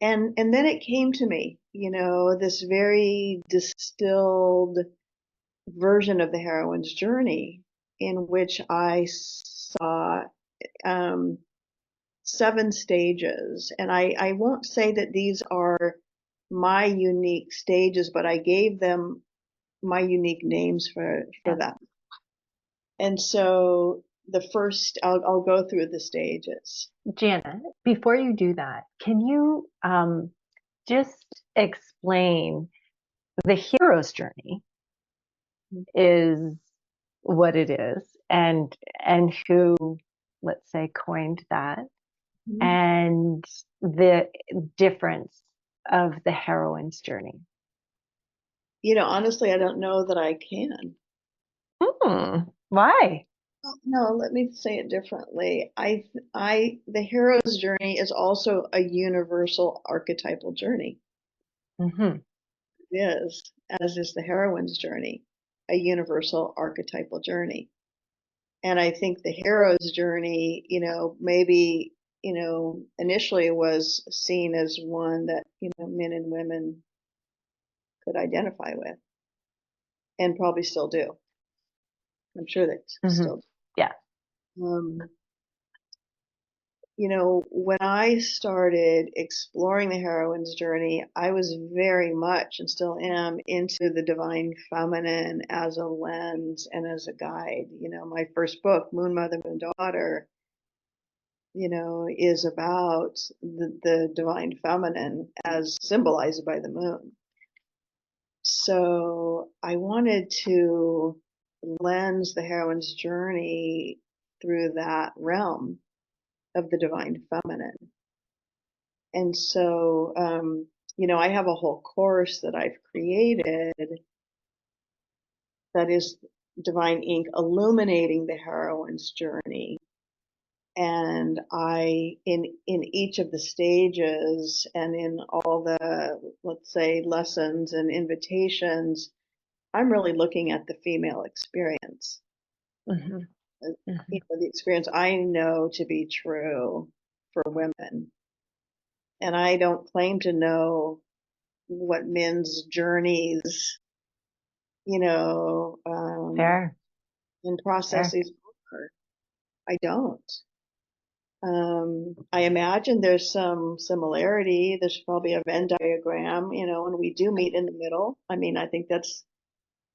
And then it came to me, this very distilled version of the heroine's journey in which I saw 7 stages. And I won't say that these are my unique stages, but I gave them my unique names for them. And so the first, I'll go through the stages. Janet, before you do that, can you just explain the hero's journey is what it is and who, let's say, coined that, and the difference of the heroine's journey? Honestly, I don't know that I can. Why? No, let me say it differently. The hero's journey is also a universal archetypal journey. Mm-hmm. It is, as is the heroine's journey, a universal archetypal journey. And I think the hero's journey, maybe, initially was seen as one that, men and women could identify with and probably still do. I'm sure they still do. Yeah. When I started exploring the heroine's journey, I was very much and still am into the divine feminine as a lens and as a guide. My first book, Moon Mother, Moon Daughter, is about the divine feminine as symbolized by the moon. So I wanted to lens the heroine's journey through that realm of the divine feminine. And so, I have a whole course that I've created that is Divine Ink illuminating the heroine's journey. And in each of the stages and in all the, let's say, lessons and invitations, I'm really looking at the female experience. Mm-hmm. The experience I know to be true for women. And I don't claim to know what men's journeys, Fair. and processes are. I don't. I imagine there's some similarity. There's probably a Venn diagram, and we do meet in the middle. I mean, I think that's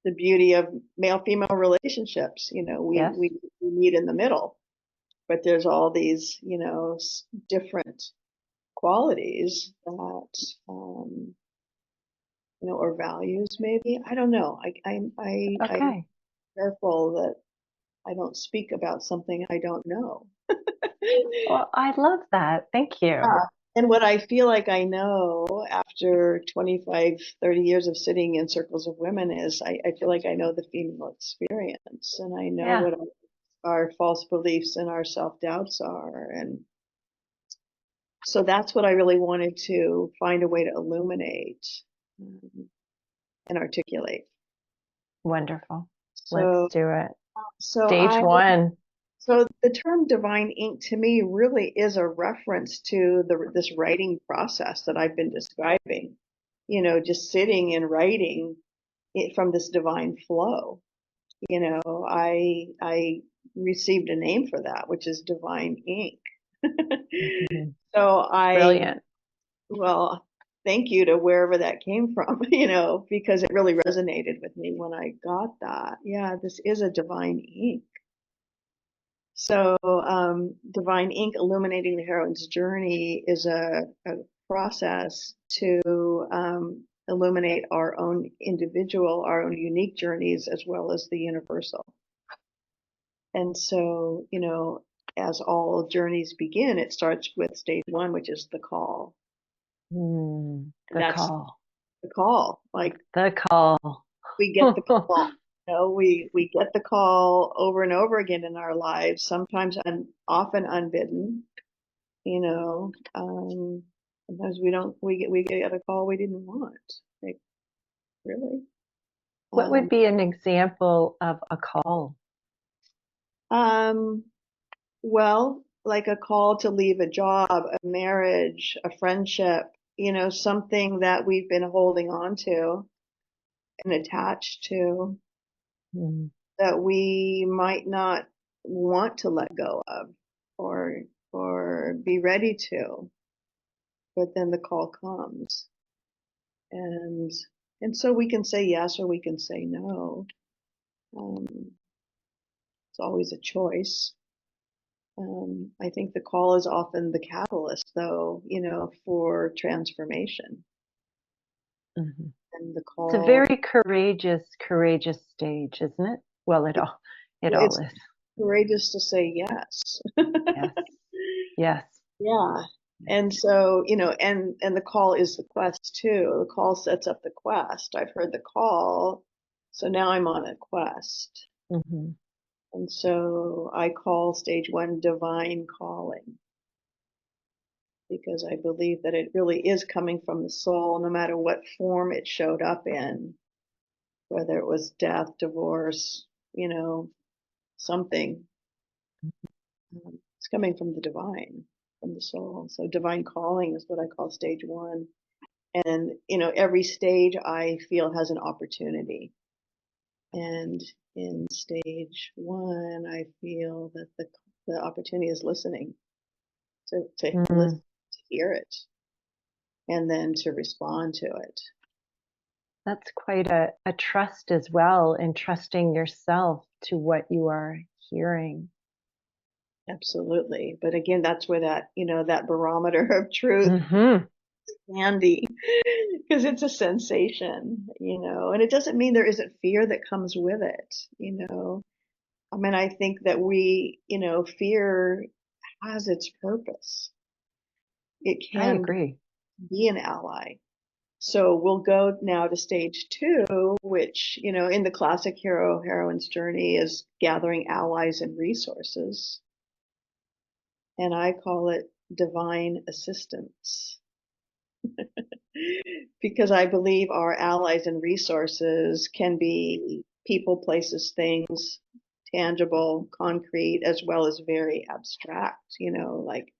the beauty of male-female relationships. Yes. We meet in the middle, but there's all these, different qualities that, or values maybe. I don't know. I'm Okay. careful that I don't speak about something I don't know. Well, I love that. Thank you. And what I feel like I know after 25, 30 years of sitting in circles of women is I feel like I know the female experience and I know what our false beliefs and our self-doubts are. And so that's what I really wanted to find a way to illuminate and articulate. Wonderful. So, Let's do it. so Stage one. So the term divine ink to me really is a reference to this writing process that I've been describing. Just sitting and writing it from this divine flow. I received a name for that, which is divine ink. Mm-hmm. So Brilliant. well, thank you to wherever that came from, you know, because it really resonated with me when I got that. Yeah, this is a divine ink. So, Divine Ink Illuminating the Heroine's Journey is a process to illuminate our own individual, our own unique journeys, as well as the universal. And so, you know, as all journeys begin, it starts with stage one, which is the call. And The that's call. the call. Like The call. we get the call. You know, we get the call over and over again in our lives, sometimes often unbidden. You know, sometimes we get a call we didn't want. Like, really? What would Um, be an example of a call? um, well, like a call to leave a job, a marriage, a friendship, you know, something that we've been holding on to and attached to Mm, that we might not want to let go of or be ready to, but then the call comes. And so we can say yes or we can say no. Um, it's always a choice. I think the call is often the catalyst, though, you know, for transformation. mhm. And the It's a call, very courageous stage, isn't it? Well, it all it's is. courageous to say yes. Yes, yes. Yeah. And so, you know, and the call is the quest too. The call sets up the quest. I've heard the call, so now I'm on a quest. Hmm. And so I call stage one divine calling because I believe that it really is coming from the soul, no matter what form it showed up in, whether it was death, divorce, you know, something. It's coming from the divine, from the soul. So divine calling is what I call stage one. And, you know, every stage I feel has an opportunity. And in stage one, I feel that the opportunity is listening, to listen, Mm, to hear it, and then to respond to it. that's quite a trust as well, in trusting yourself to what you are hearing. Absolutely. But again, that's where that, you know, that barometer of truth Hmm. handy because it's a sensation, you know, and it doesn't mean there isn't fear that comes with it, you know. I mean, I think that you know, fear has its purpose. It I can agree. be an ally. So we'll go now to stage two, which, you know, in the classic heroine's journey is gathering allies and resources. And I call it divine assistance because I believe our allies and resources can be people, places, things, tangible, concrete, as well as very abstract, you know, like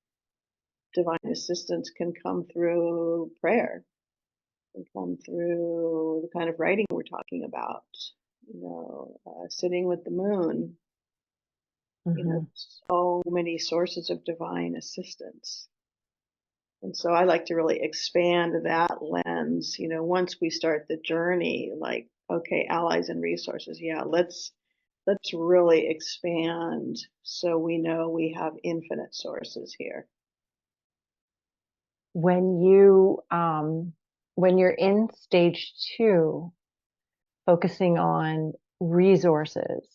divine assistance can come through prayer, can come through the kind of writing we're talking about, you know, sitting with the moon, you know, Hmm. so many sources of divine assistance. And so I like to really expand that lens, you know, once we start the journey, like, okay, allies and resources. Yeah, let's really expand so we know we have infinite sources here. When when you're in stage two, focusing on resources,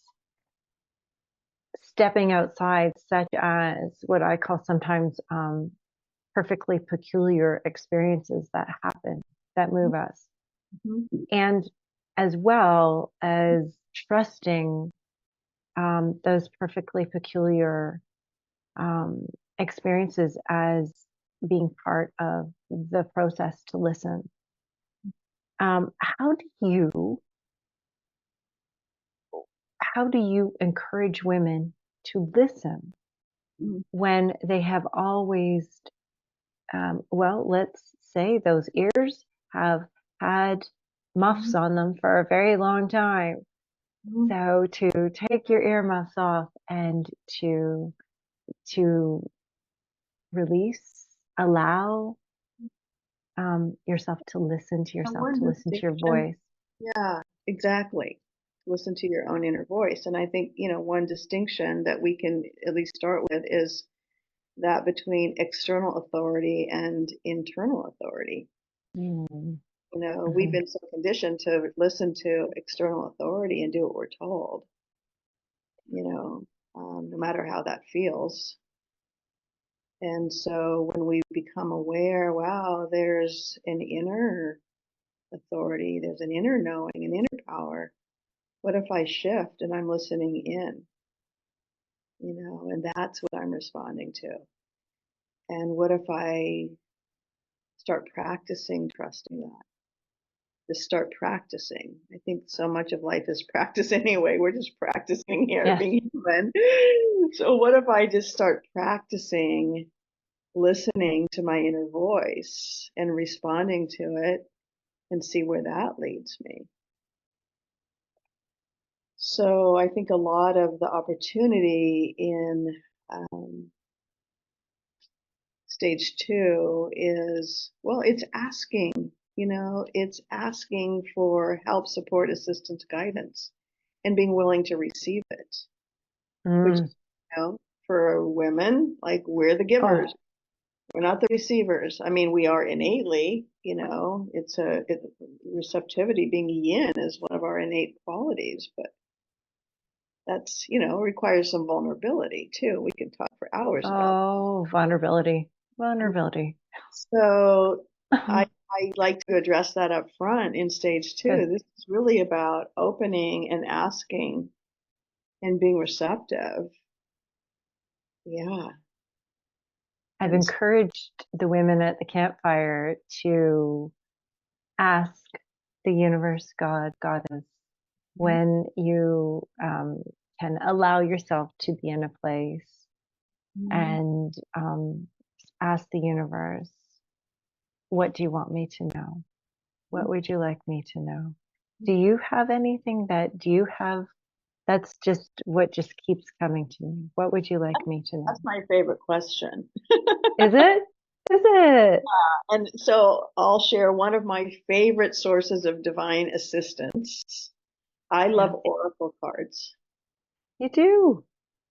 stepping outside, such as what I call sometimes perfectly peculiar experiences that happen, that move us, Mhm. and as well as trusting those perfectly peculiar um, experiences as being part of the process to listen. How do you encourage women to listen Mhm. when they have always, well, let's say those ears have had muffs on them for a very long time? Mhm. So to take your earmuffs off and to release, allow, yourself to listen to And yourself, one to listen to your distinction, voice. yeah, exactly. Listen to your own inner voice. And I think, one distinction that we can at least start with is that between external authority and internal authority. Mm. We've Hmm. been so conditioned to listen to external authority and do what we're told, no matter how that feels. And so when we become aware, wow, there's an inner authority, there's an inner knowing, an inner power. What if I shift and I'm listening in, and that's what I'm responding to? And what if I start practicing trusting that? Just start practicing. I think so much of life is practice anyway. We're just practicing here Yes. being human. So what if I just start practicing listening to my inner voice and responding to it and see where that leads me? So I think a lot of the opportunity in um, stage 2 is, well, it's asking for help, support, assistance, guidance, and being willing to receive it, which, Mm. for women, like, we're the Oh, givers. We're not the receivers. I mean, we are innately, receptivity, being yin is one of our innate qualities, but that's, requires some vulnerability too. We can talk for hours about oh, vulnerability, vulnerability. So I like to address that up front in stage 2. Good. This is really about opening and asking and being receptive. Yeah. I've And encouraged the women at the campfire to ask the universe, God, Goddess, when you can allow yourself to be in a place Mhm. and ask the universe, what do you want me to know? What would you like me to know? Do you have anything that's just what just keeps coming to me? What would you like me to know? That's my favorite question. Is it? Is it? And so I'll share one of my favorite sources of divine assistance. I Yeah, love oracle cards. you do.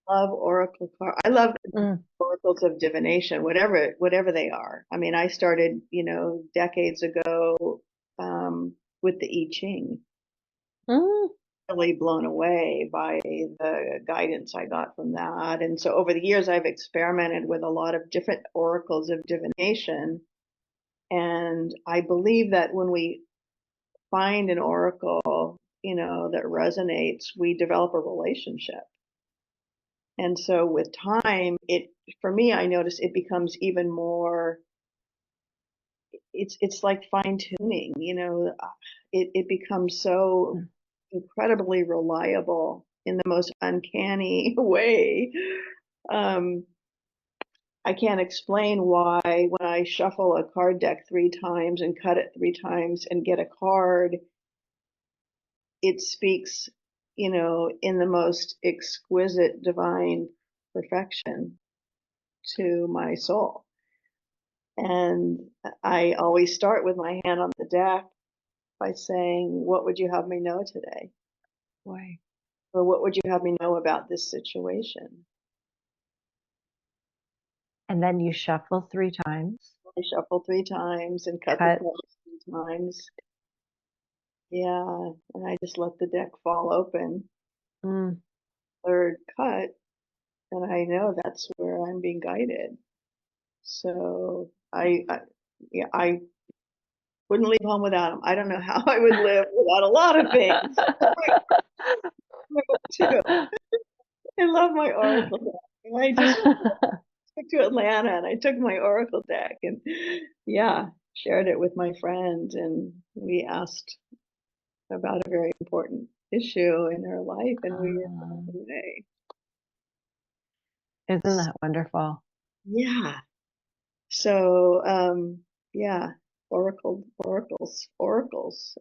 Love oracle cards. I love Mm. oracles of divination, whatever they are. I mean, I started, decades ago with the I Ching. Mm. Really blown away by the guidance I got from that. And so over the years, I've experimented with a lot of different oracles of divination. And I believe that when we find an oracle, that resonates, we develop a relationship. And so with time, for me, I notice it becomes even more, it's like fine tuning, it becomes so Mm. incredibly reliable in the most uncanny way. Um, I can't explain why when I shuffle a card deck 3 times and cut it 3 times and get a card, it speaks, in the most exquisite divine perfection to my soul. And I always start with my hand on the deck by saying, what would you have me know today? Boy. Or what would you have me know about this situation? And then you shuffle 3 times, I shuffle 3 times and cut the cut. cards 3 times. Yeah, and I just let the deck fall open. Mm. Third cut, and I know that's where I'm being guided. So yeah, I wouldn't leave home without them. I don't know how I would live without a lot of things. Too. I love my oracle deck. I just took to Atlanta and I took my oracle deck and yeah, shared it with my friend and we asked about a very important issue in her life and we were blown away. Isn't that wonderful? Yeah. So yeah, oracles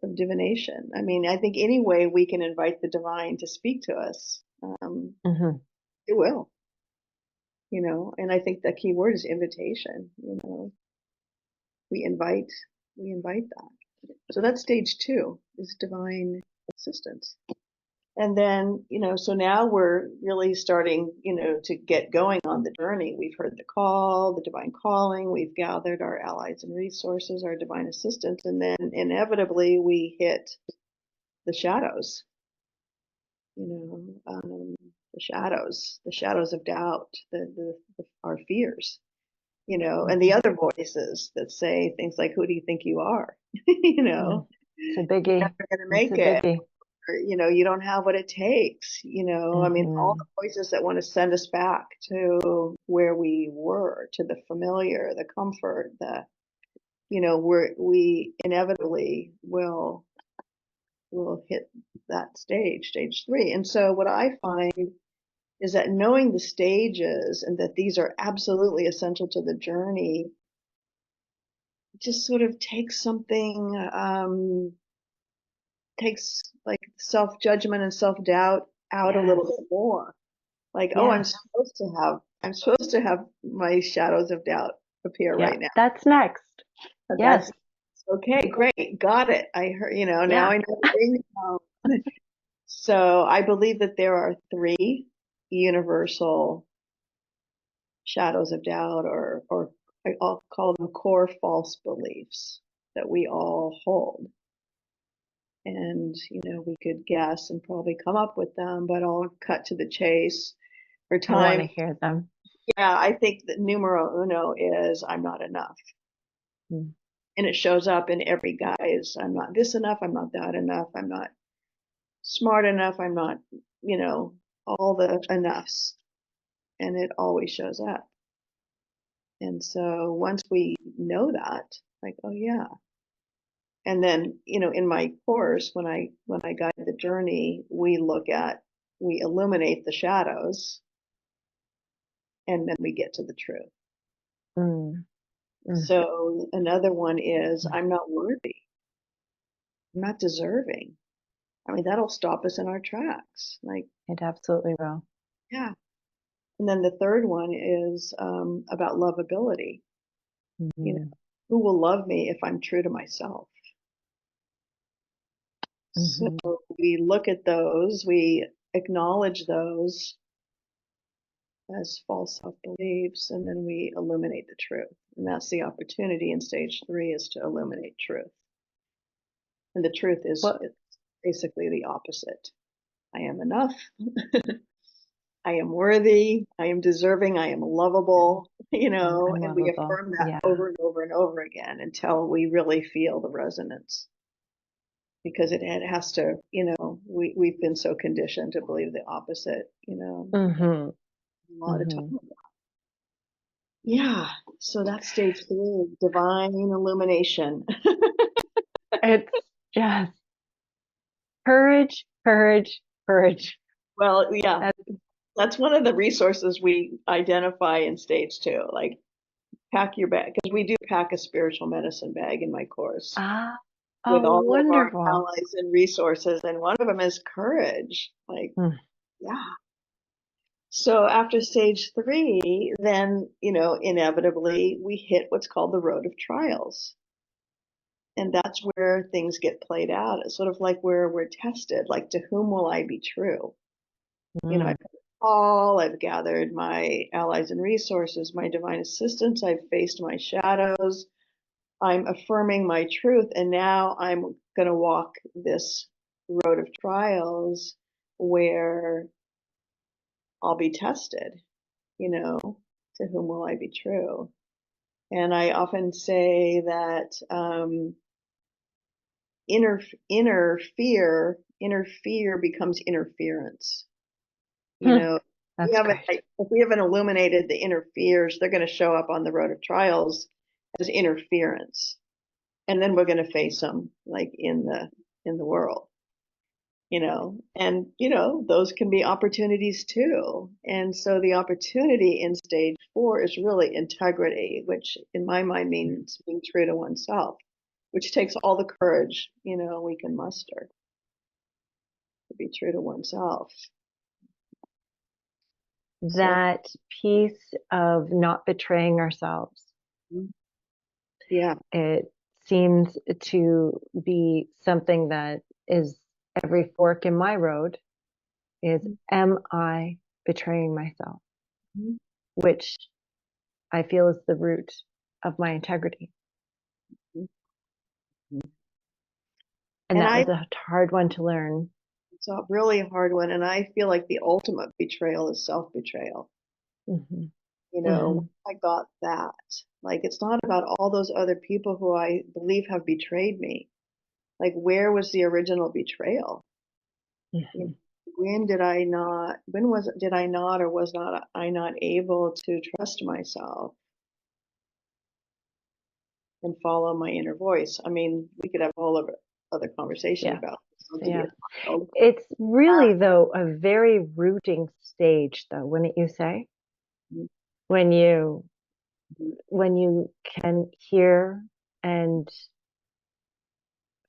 of divination. I mean, I think any way we can invite the divine to speak to us, Hmm. it will, and I think the key word is invitation, we invite we invite that. So that's stage 2 is divine assistance. And then, so now we're really starting, to get going on the journey. We've heard the call, the divine calling. We've gathered our allies and resources, our divine assistance. And then inevitably we hit the shadows, the shadows of doubt, our fears, and the other voices that say things like, who do you think you are? It's a biggie. You're never going to make it. Biggie. Or, you don't have what it takes, I mean, all the voices that want to send us back to where we were, to the familiar, the comfort, we inevitably will hit that stage 3. And so what I find is that knowing the stages and that these are absolutely essential to the journey just sort of takes something, takes like self-judgment and self-doubt out a little bit more. Like, oh, I'm supposed to have my shadows of doubt appear right now. That's next. Yes. Okay, great. Got it. I heard, now I know. So I believe that there are 3 universal shadows of doubt, or I'll call them core false beliefs that we all hold. And, we could guess and probably come up with them, but I'll cut to the chase for time. I want to hear them. Yeah, I think that numero uno is I'm not enough. And it shows up in every guise. I'm not this enough. I'm not that enough. I'm not smart enough. I'm not, all the enoughs. And it always shows up. And so once we know that, like, oh yeah. And then, in my course, when I guide the journey, we illuminate the shadows, and then we get to the truth. So another one is I'm not worthy. I'm not deserving. I mean, that'll stop us in our tracks. Like, it absolutely will. Yeah. And then the third one is about lovability. Who will love me if I'm true to myself? So we look at those, we acknowledge those as false self-beliefs, and then we illuminate the truth. And that's the opportunity in stage 3, is to illuminate truth. And the truth is basically the opposite. I am enough. I am worthy. I am deserving. I am lovable, and we affirm that over and over and over again until we really feel the resonance. Because it has to, we've been so conditioned to believe the opposite, a lot of time. Yeah, so that's stage 3, divine illumination. It's just courage. Well, yeah, that's one of the resources we identify in stage 2. Like, pack your bag, because we do pack a spiritual medicine bag in my course. With all wonderful. of our allies and resources, and one of them is courage. Like, yeah. So after stage 3, then, inevitably we hit what's called the road of trials. And that's where things get played out. It's sort of like where we're tested, like, to whom will I be true? I've gathered my allies and resources, my divine assistance, I've faced my shadows, I'm affirming my truth, and now I'm going to walk this road of trials where I'll be tested, to whom will I be true? And I often say that inner fear becomes interference. If we haven't illuminated the inner fears, they're going to show up on the road of trials as interference, and then we're going to face them, like, in the world, and those can be opportunities too. And so the opportunity in stage 4 is really integrity, which in my mind means being true to oneself, which takes all the courage we can muster to be true to oneself. That piece of not betraying ourselves. Yeah. It seems to be something that is every fork in my road is, am I betraying myself? Mm-hmm. Which I feel is the root of my integrity. And And that was a hard one to learn. it's a really hard one. And I feel like the ultimate betrayal is self-betrayal. Mm-hmm. You know, I got that. Like, it's not about all those other people who I believe have betrayed me. Like, where was the original betrayal? Mm-hmm. When did I not, when was it, did I not or was not I not able to trust myself and follow my inner voice? I mean, we could have a whole other conversation Yeah. about this. Not to be Yeah. a child. It's really, though, a very rooting stage, though, wouldn't you say? When you can hear and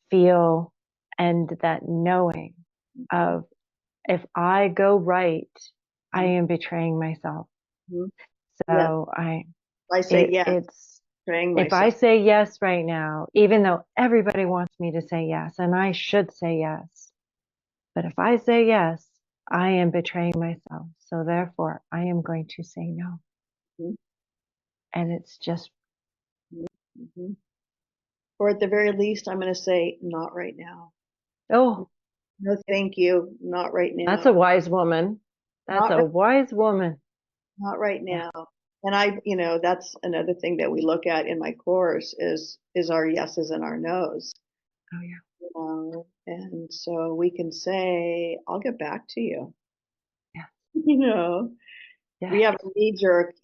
feel and that knowing of, if I go right, I am betraying myself. Mhm. Yes, So I say yes, it's, betraying if I myself. say yes right now, even though everybody wants me to say yes, and I should say yes, but if I say yes, I am betraying myself. So therefore, I am going to say no. Mhm. And it's just, Mhm. Or at the very least, I'm going to say, not right now. oh, No, thank you. Not right that's a now. wise woman. That's Not a right, wise woman. not right Yeah. now. And that's another thing that we look at in my course is our yeses and our nos. Oh, yeah. And so we can say, I'll get back to you. Yeah. You know, we Yes. have a knee jerk,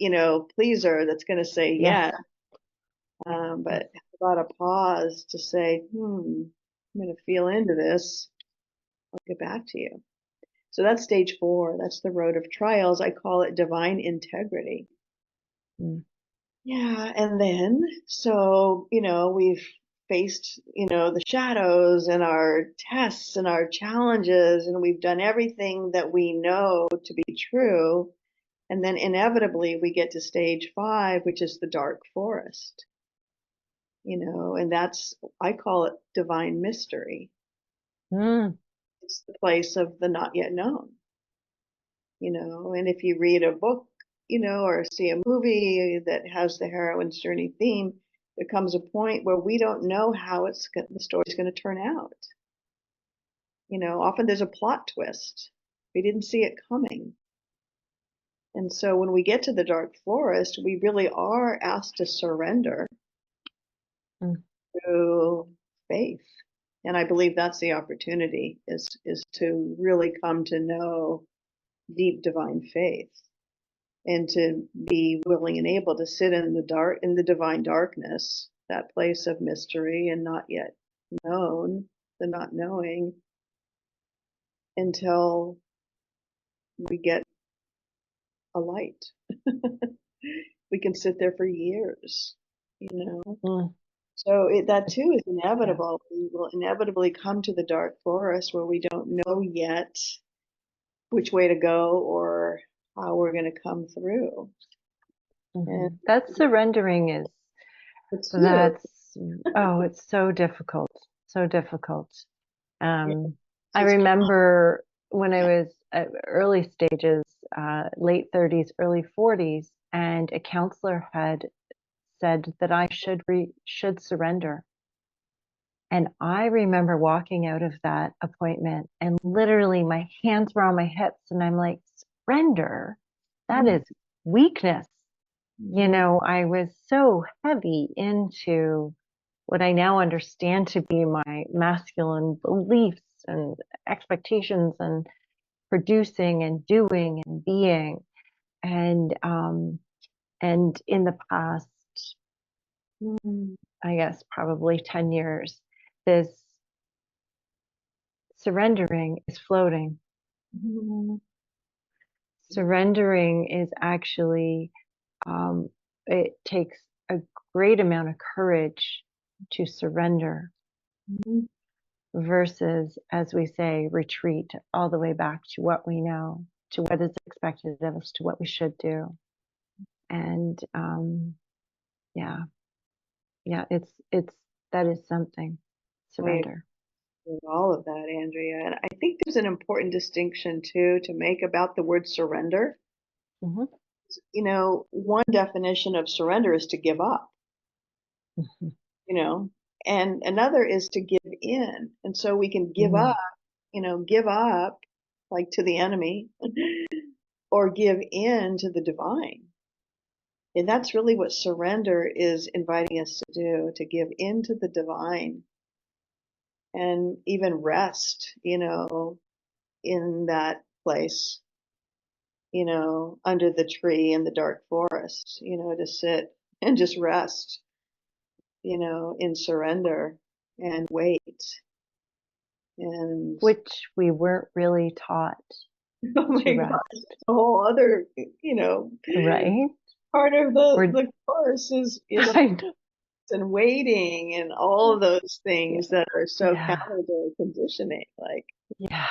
pleaser that's going to say Yes. yes. But how about a pause to say, I'm going to feel into this. I'll get back to you. So that's stage 4. That's the road of trials. I call it divine integrity. Mm. Yeah. And then, so, we've faced, the shadows and our tests and our challenges, and we've done everything that we know to be true. And then inevitably we get to stage 5, which is the dark forest, and I call it divine mystery. Mm. It's the place of the not yet known. And if you read a book, or see a movie that has the heroine's journey theme, there comes a point where we don't know how the story's going to turn out. Often there's a plot twist. We didn't see it coming. And so when we get to the dark forest, we really are asked to surrender Mm. to faith. And I believe that's the opportunity is to really come to know deep divine faith, and to be willing and able to sit in the divine darkness, that place of mystery and not yet known, the not knowing, until we get a light. We can sit there for years, you know. Mm. So that too is Yeah. inevitable. We will inevitably come to the dark forest where we don't know yet which way to go or how we're going to come through. And That surrendering is, it's huge. that's, oh, it's so difficult. So difficult. Yeah, I it's remember when I was at early stages, late 30s, early 40s, and a counselor had said that I should surrender. And I remember walking out of that appointment and literally my hands were on my hips and I'm like, surrender? That is weakness. I was so heavy into what I now understand to be my masculine beliefs and expectations and producing and doing and being. And in the past, I guess probably 10 years, this surrendering is floating. Surrendering is actually, it takes a great amount of courage to surrender versus, as we say, retreat all the way back to what we know, to what is expected of us, to what we should do. And yeah, it's That is something. Surrender. With all of that, Andrea. And I think there's an important distinction too to make about the word surrender. Mm-hmm. One definition of surrender is to give up, Mm-hmm. and another is to give in. And so we can give up like to the enemy or give in to the divine. And that's really what surrender is inviting us to do, to give in to the divine and even rest, in that place, under the tree in the dark forest, to sit and just rest, in surrender and wait. And Which we weren't really taught oh my to gosh, rest, a whole other, right? part of We're, the course is I know. and waiting and all of those Yeah, things that are so yeah, counter to conditioning. Like yeah.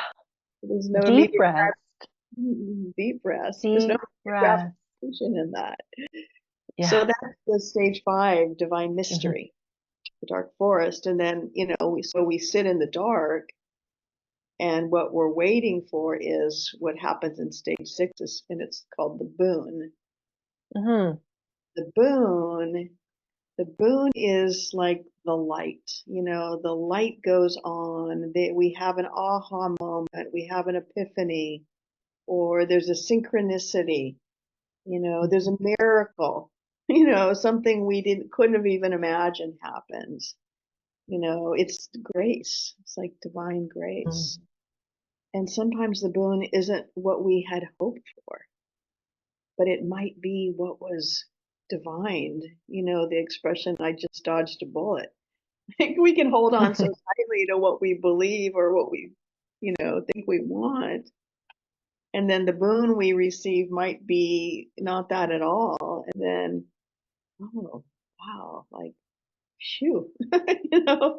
there's no Deep immediate rest, deep rest. There's no deep immediate rest. gratification in that. Yeah. So that's the stage 5, divine Mm-hmm. mystery, the dark forest. And then, we sit in the dark, and what we're waiting for is what happens in stage 6, and it's called the boon. Mm-hmm. The boon The boon is like the light, the light goes on. We have an aha moment, we have an epiphany, or there's a synchronicity, there's a miracle, something we couldn't have even imagined happens. It's grace. It's like divine Mm-hmm. grace. And sometimes the boon isn't what we had hoped for, but it might be what was divined. The expression, I just dodged a bullet. Like we can hold on so tightly to what we believe or what we, think we want. And then the boon we receive might be not that at all. And then, oh, wow, like, phew, you know?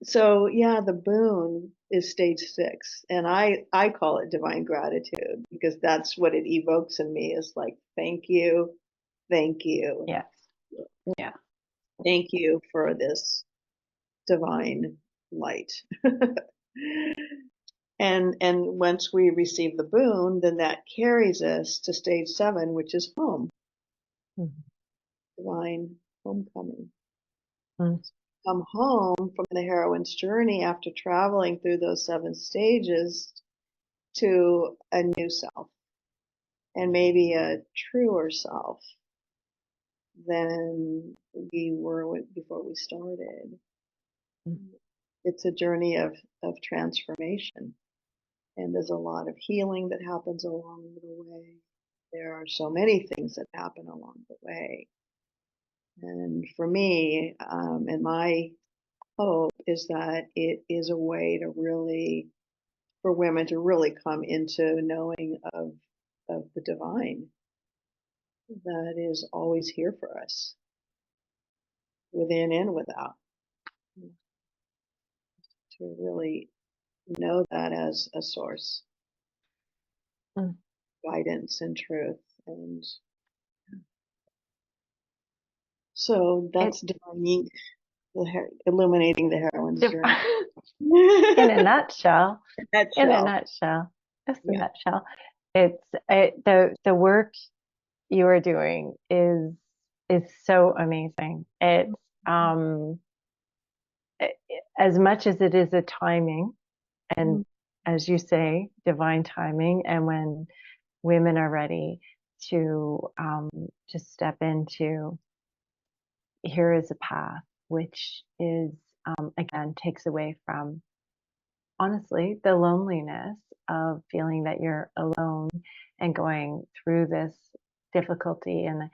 So yeah, the boon is stage 6. And I call it divine gratitude because that's what it evokes in me is like, thank you, thank you, Yes. Yeah. thank you for this divine light. And once we receive the boon, then that carries us to stage 7, which is home, Mm-hmm. divine homecoming. Mm-hmm. Come home from the heroine's journey after traveling through those 7 stages to a new self and maybe a truer self than we were before we started. It's a journey of transformation. And there's a lot of healing that happens along the way. There are so many things that happen along the way. And for me, and my hope is that it is a way to really, for women to really come into knowing of the divine that is always here for us, within and without, to really know that as a source, Mm. guidance and truth. And so It that's divining illuminating the heroine's journey. in a nutshell. That In a shell. nutshell. Just a Yeah. nutshell. The work you are doing is so amazing. It's um as much as it is a timing and as you say, divine timing, and when women are ready to just step into here is a path, which is again takes away from honestly the loneliness of feeling that you're alone and going through this difficulty. And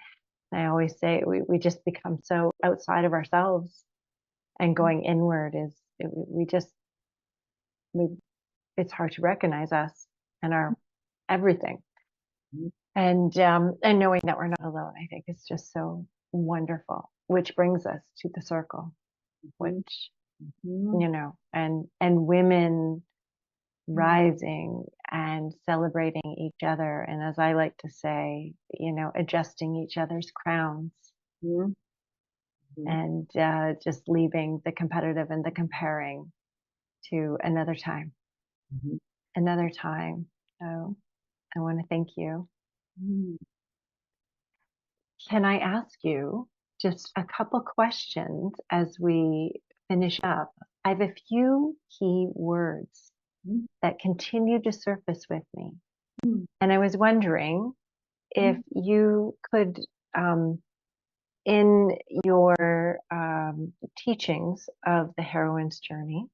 I always say we just become so outside of ourselves, and going inward is we just we it's hard to recognize us and our everything. And knowing that we're not alone, I think is just so wonderful, which brings us to the circle, which and women rising and celebrating each other, and as I like to say, adjusting each other's crowns. Mhm. and just leaving the competitive and the comparing to another time. Another time. So I want to thank you. Can I ask you just a couple questions as we finish up? I have a few key words that continue to surface with me. And I was wondering if you could, in your teachings of the heroine's journey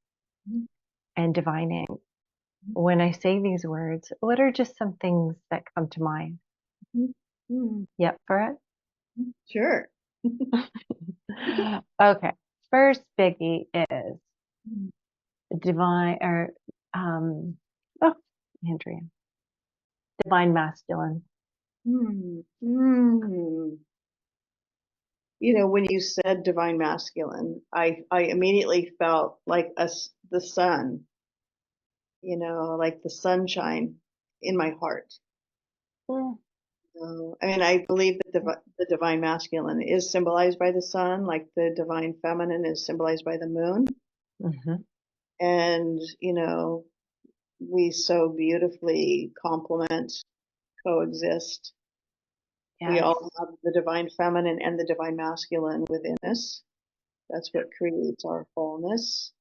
and divining, when I say these words, what are just some things that come to mind? Yep, for it? Sure. Okay. First biggie is divine or oh, Andrea. Divine masculine. You know, when you said divine masculine, I immediately felt like the sun, you know, like the sunshine in my heart. I mean, I believe that the divine masculine is symbolized by the sun, like the divine feminine is symbolized by the moon. And, you know, we so beautifully complement, coexist. We all have the divine feminine and the divine masculine within us. That's what creates our wholeness.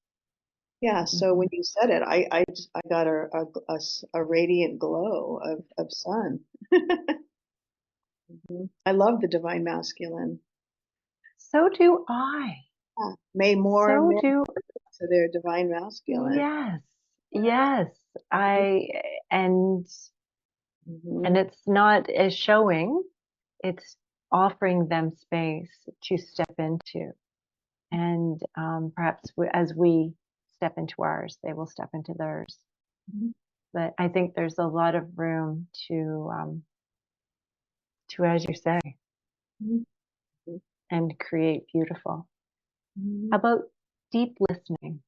Yeah, so when you said it, I got a radiant glow of sun. I love the divine masculine. So do I. Yeah. May more So men do. to their divine masculine. Yes. Yes. And it's not as showing, it's offering them space to step into. And perhaps as we step into ours, they will step into theirs. But I think there's a lot of room to, as you say, and create beautiful. How about deep listening?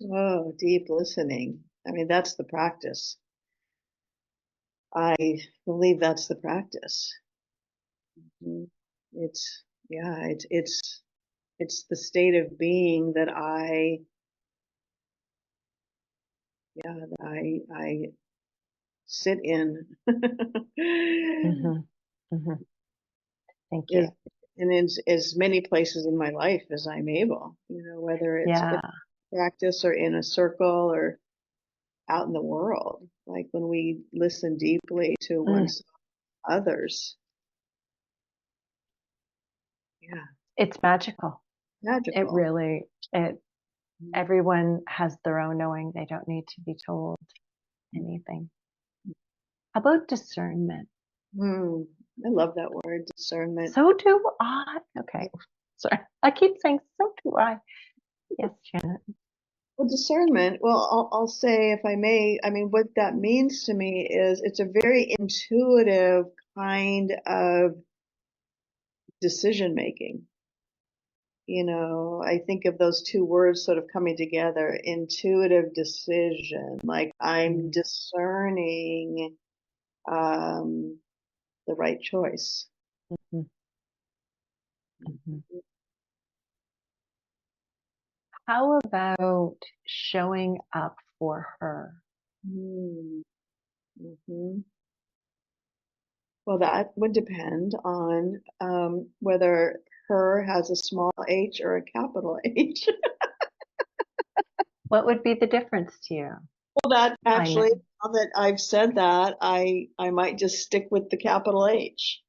Oh, deep listening. I mean, that's the practice. I believe that's the practice. It's, yeah, it's the state of being that I sit in. Thank you. In as many places in my life as I'm able, you know, whether it's in practice or in a circle or out in the world. Like when we listen deeply to others. Yeah. It's magical. Magical. It really, everyone has their own knowing. They don't need to be told anything. How about discernment? I love that word, discernment. So do I. Okay. Sorry. I keep saying so do I. Yes, Janet. Well, discernment, well, I'll say, if I may, I mean, what that means to me is it's a very intuitive kind of decision making. You know, I think of those two words sort of coming together, intuitive decision, like I'm discerning the right choice. How about showing up for her? Well, that would depend on whether her has a small h or a capital H. What would be the difference to you? Well, that actually, now that I've said that, I might just stick with the capital H.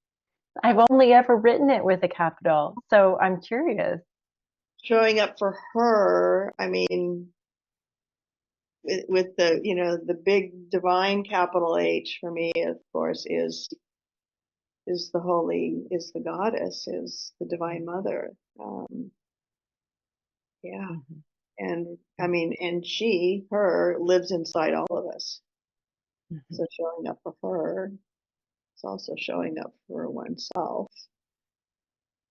I've only ever written it with a capital, so I'm curious. Showing up for her, I mean, with the, you know, the big divine capital H for me, of course, is the holy, is the goddess, is the divine mother. Yeah. And I mean, and her lives inside all of us. So showing up for her, it's also showing up for oneself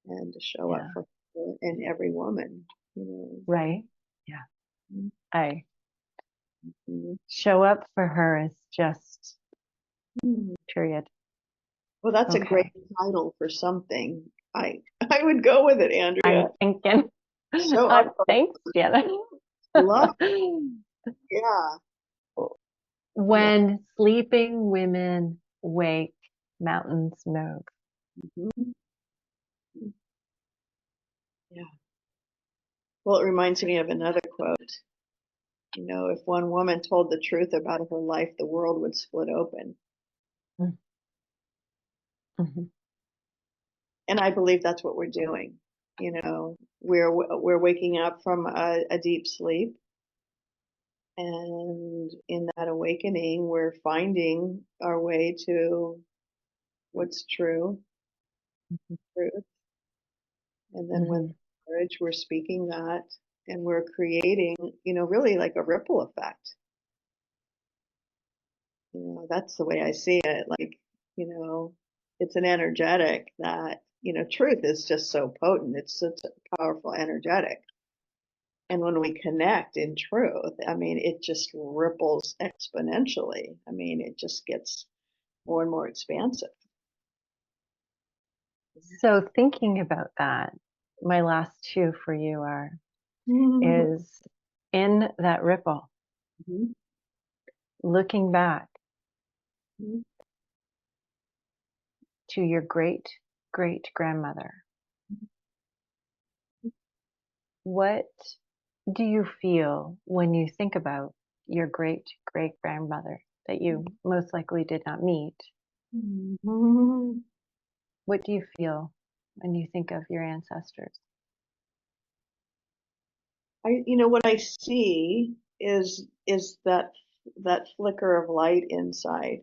and to show up for her and every woman, you know. Right. Yeah. I show up for her is just period. Well, that's a great title for something. I I would go with it, I'm Andrea. thinking. So up Thanks, Janet. love, yeah. Yeah. When sleeping women wake, mountains move. Mhm. Yeah. Well, it reminds me of another quote. If one woman told the truth about her life, the world would split open. Mm-hmm. And I believe that's what we're doing. We're waking up from a deep sleep, and in that awakening, we're finding our way to what's true, truth. And then with Mm-hmm. courage, we're speaking that, and we're creating, really like a ripple effect. That's the way I see it. Like, you know, it's an energetic that, truth is just so potent. It's such a powerful energetic. And when we connect in truth, I mean, it just ripples exponentially. I mean, it just gets more and more expansive. So thinking about that, my last two for you is in that ripple, Mhm. looking back Mhm. to your great great grandmother. What do you feel when you think about your great great grandmother that you most likely did not meet? Mhm. What do you feel when you think of your ancestors? What I see is that flicker of light inside.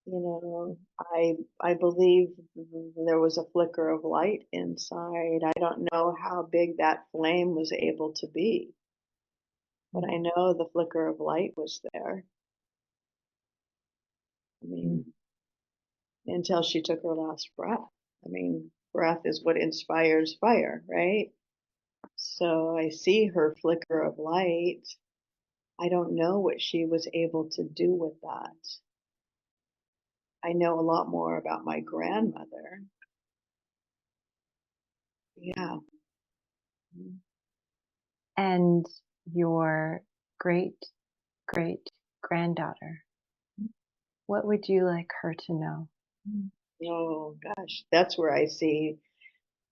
I believe there was a flicker of light inside. I don't know how big that flame was able to be, but I know the flicker of light was there. I Mm. mean, until she took her last breath. I mean, breath is what inspires fire, right? So I see her flicker of light. I don't know what she was able to do with that. I know a lot more about my grandmother. Yeah. And your great great granddaughter, what would you like her to know? Oh gosh, that's where I see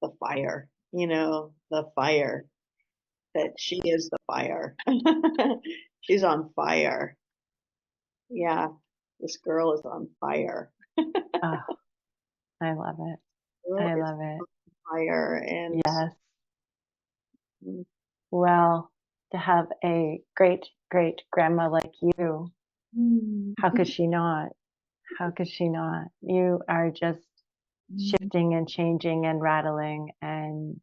the fire, the fire, that she is the fire. She's on fire. Yeah, this girl is on fire. Oh, I love it. Girl I is love it. on fire. And Yes. Well, to have a great great grandma like you, how could she not? How could she not? You are just shifting and changing and rattling and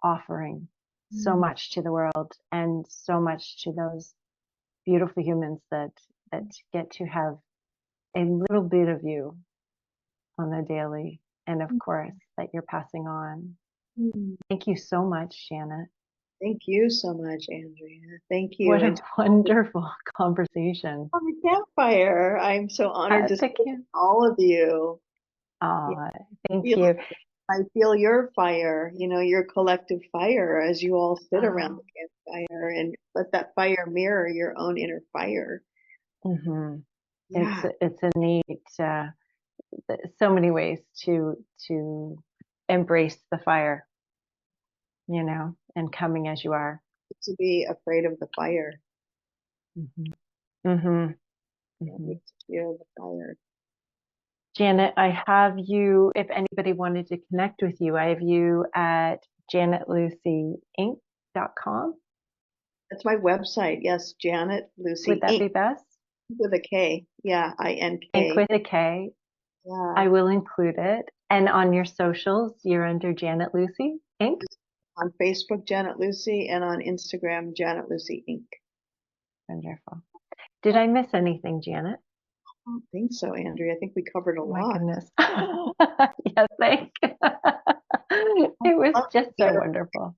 offering so much to the world and so much to those beautiful humans that get to have a little bit of you on the daily, and of course that you're passing on. Thank you so much, Janet. thank you so much, Andrea. Thank you. What And a wonderful conversation. on the campfire, I'm so honored to Thank see you. all of you. Yeah, Oh, thank feel, you. I feel your fire, your collective fire as you all sit around Oh, the campfire, and let that fire mirror your own inner fire. hmm. Yeah. It's a neat so many ways to embrace the fire, and coming as you are. To be afraid of the fire. Hmm. Hmm. Can't Hmm. wait to feel the fire. Janet, I have you, if anybody wanted to connect with you, I have you at janetlucyinc.com. That's my website. Yes, Janet Would Lucy that Inc. be best? with a K. Yeah, Inc INK. with a K. Yeah. I will include it. And on your socials, you're under Janet Lucy Inc. On Facebook, Janet Lucy, and on Instagram, Janet Lucy Inc. Wonderful. Did I miss anything, Janet? I don't think so, Andrea. I think we covered a My lot. goodness. Yes, thank you. It was Love just the so other wonderful.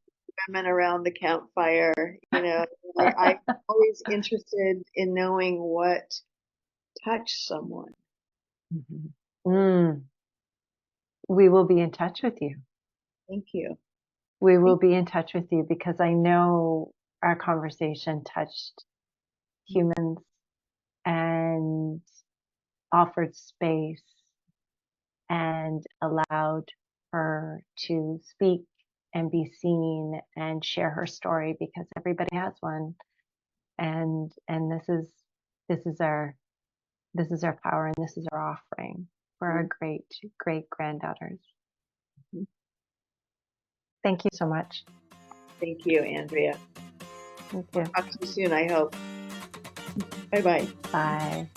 women around the campfire. I'm always interested in knowing what touched someone. Mhm. Mm, we will be in touch with you. Thank you. We will be in touch with you because I know our conversation touched humans and offered space and allowed her to speak and be seen and share her story, because everybody has one. And this is our power, and this is our offering for our great granddaughters. Thank you so much. Thank you, Andrea. Thank you. Talk to you soon, I hope. Bye-bye. Bye.